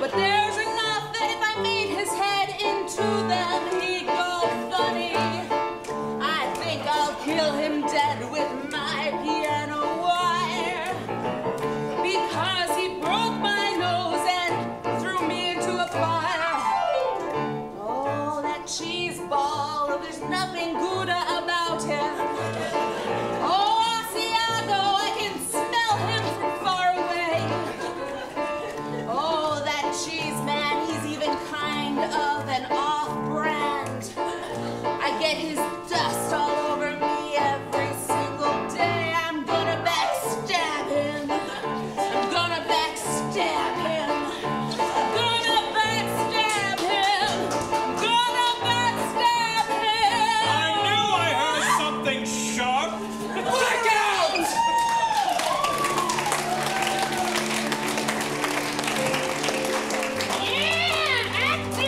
But there's enough that if I made his head into them, he'd go funny. I think I'll kill him dead with my piano wire. Because he broke my nose and nothing good about him. Oh, Asiago, I can smell him from far away. Oh, that cheese man, he's even kind of an off-brand. I get his dust all over me every single day. I'm gonna backstab him. I'm gonna backstab him. I'm gonna backstab him. I'm gonna backstab him. I knew I heard something sharp. Blackout! Yeah! Act 2!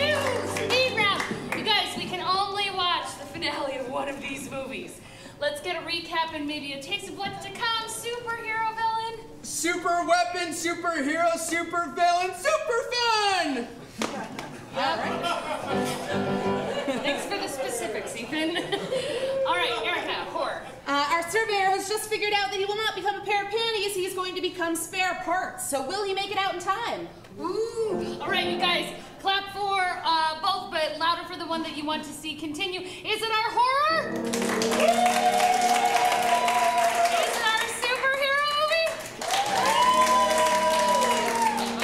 Speed round. You guys, we can only watch the finale of one of these movies. Let's get a recap and maybe a taste of what's to come. Superhero villain. Super weapon, superhero, super villain, super fun! Thanks for the specifics, Ethan. All right, Erica, horror. Our surveyor has just figured out that he will not become a pair of panties. He's going to become spare parts. So will he make it out in time? Ooh. All right, you guys, clap for both, but louder for the one that you want to see continue. Is it our horror? Is it our superhero movie?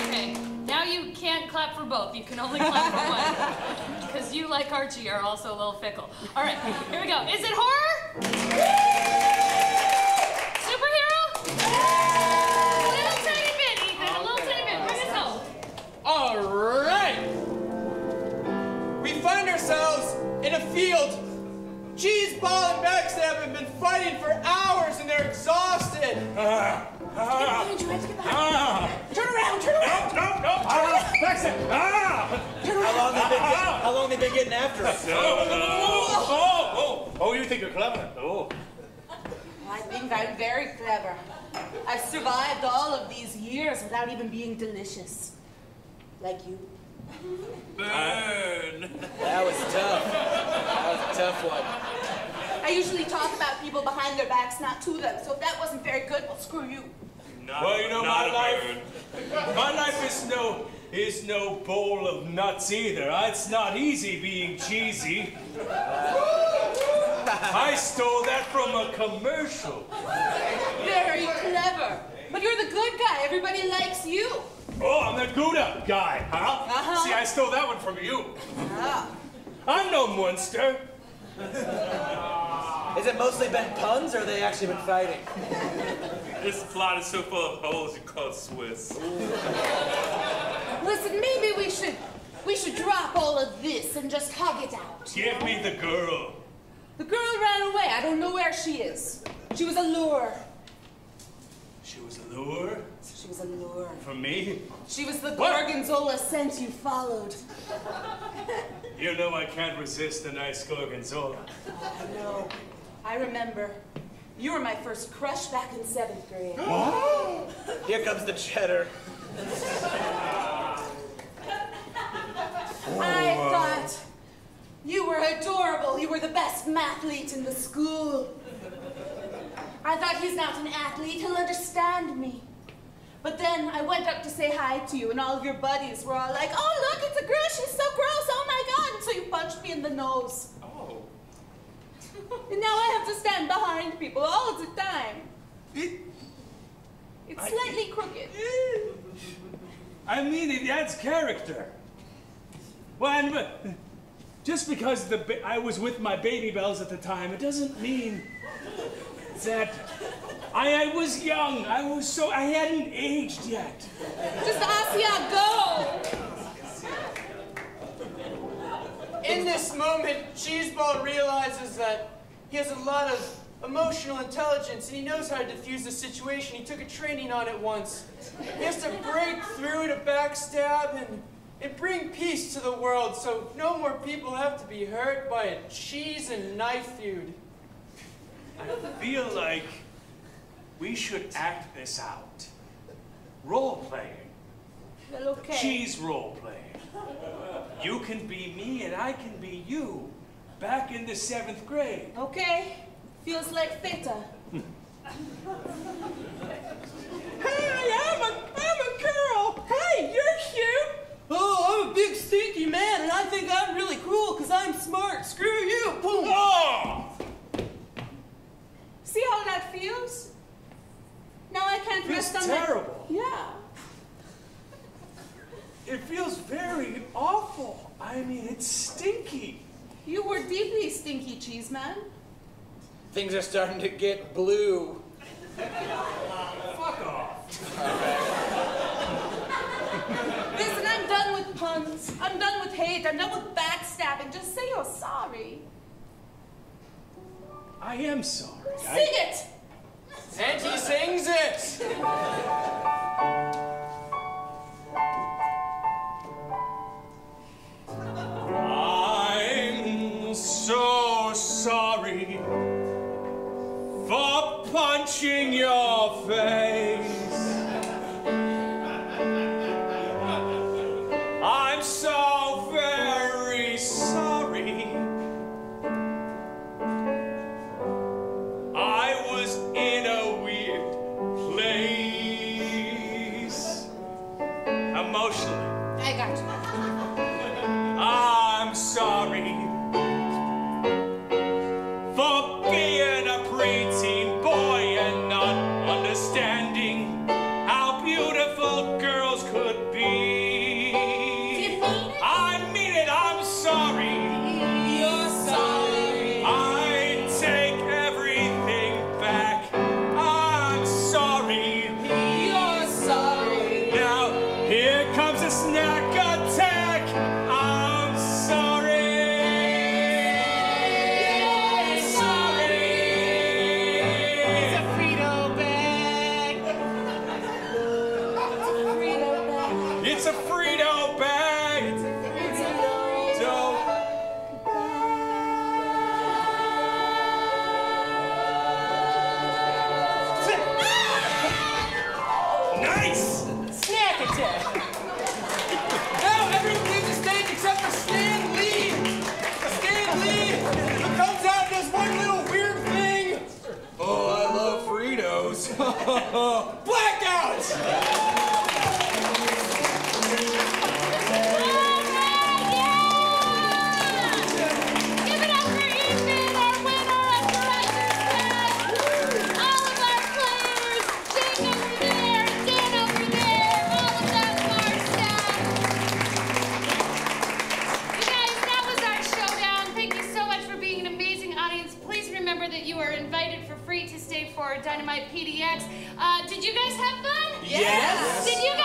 Okay, now you can't clap for both. You can only clap for one. Because you, like Archie, are also a little fickle. All right, here we go. Is it horror? Superhero? A little tiny bit, Ethan. A little tiny bit. Bring us home. All right. We find ourselves in a field. Cheese Ball and Backstab have been fighting for hours and they're exhausted. Get behind you, Turn around, turn around. No. Backstab. How long they been getting after us? Oh, you think you're clever? Oh. I think I'm very clever. I've survived all of these years without even being delicious. Like you. Burn. That was tough. That was a tough one. I usually talk about people behind their backs, not to them. So if that wasn't very good, well, screw you. Well, you know, my life is no bowl of nuts either. It's not easy being cheesy. I stole that from a commercial. Very clever. But you're the good guy. Everybody likes you. Oh, I'm the Gouda guy, huh? Uh-huh. See, I stole that one from you. Ah. I'm no monster. Has it mostly been puns, or have they actually been fighting? This plot is so full of holes you call it Swiss. Listen, maybe we should drop all of this and just hug it out. Give me the girl. The girl ran away. I don't know where she is. She was a lure. She was a lure? She was a lure. For me? She was the gorgonzola scent you followed. You know I can't resist a nice gorgonzola. I know. I remember. You were my first crush back in 7th grade. Here comes the cheddar. I thought you were adorable. You were the best mathlete in the school. I thought he's not an athlete. He'll understand me. But then I went up to say hi to you, and all of your buddies were all like, "Oh, look, it's a girl. She's so gross. Oh, my God." And so you punched me in the nose. Oh. And now I have to stand behind people all the time. It's slightly crooked. I mean, it adds character. Well, just because I was with my baby bells at the time, it doesn't mean that I was young. I hadn't aged yet. Just Asya, go! In this moment, Cheeseball realizes that he has a lot of emotional intelligence and he knows how to diffuse the situation. He took a training on it once. He has to break through to backstab and bring peace to the world so no more people have to be hurt by a cheese and knife feud. I feel like we should act this out. Role-playing. Well, okay. Cheese role-playing. You can be me and I can be you. Back in the 7th grade. Okay. Feels like Feta. Hey, I'm a girl! Hey, you're cute! Oh, I'm a big stinky man and I think I'm really cool because I'm smart. Screw you! Boom! Oh! mean, it's stinky. You were deeply stinky, Cheeseman. Things are starting to get blue. Fuck off. Listen, I'm done with puns. I'm done with hate. I'm done with backstabbing. Just say you're sorry. I am sorry. Sing it! And he sings it! I'm so sorry for punching your face. I'm so very sorry. I was in a weird place. Emotionally. I got you. I'm sorry for being a preteen boy and not understanding how beautiful girls could be. I mean it, I'm sorry. You're sorry. I take everything back. I'm sorry. You're sorry. Now, here comes a snack attack. I'm sorry. You're sorry. It's a Frito bag. It's a Frito bag. It's a Don't. Nice. Snack attack. Now everyone leaves the stage except for Stan Lee. Stan Lee who comes out and does one little weird thing. Oh, I love Fritos. Blackout! Give it up for Ethan, our winner of Director's Cut. All of our players, Jen over there, Dan over there, all of that bar staff. You guys, that was our showdown. Thank you so much for being an amazing audience. Please remember that you are invited for free to stay for Dynamite PDX. Did you guys have fun? Yes. Did you guys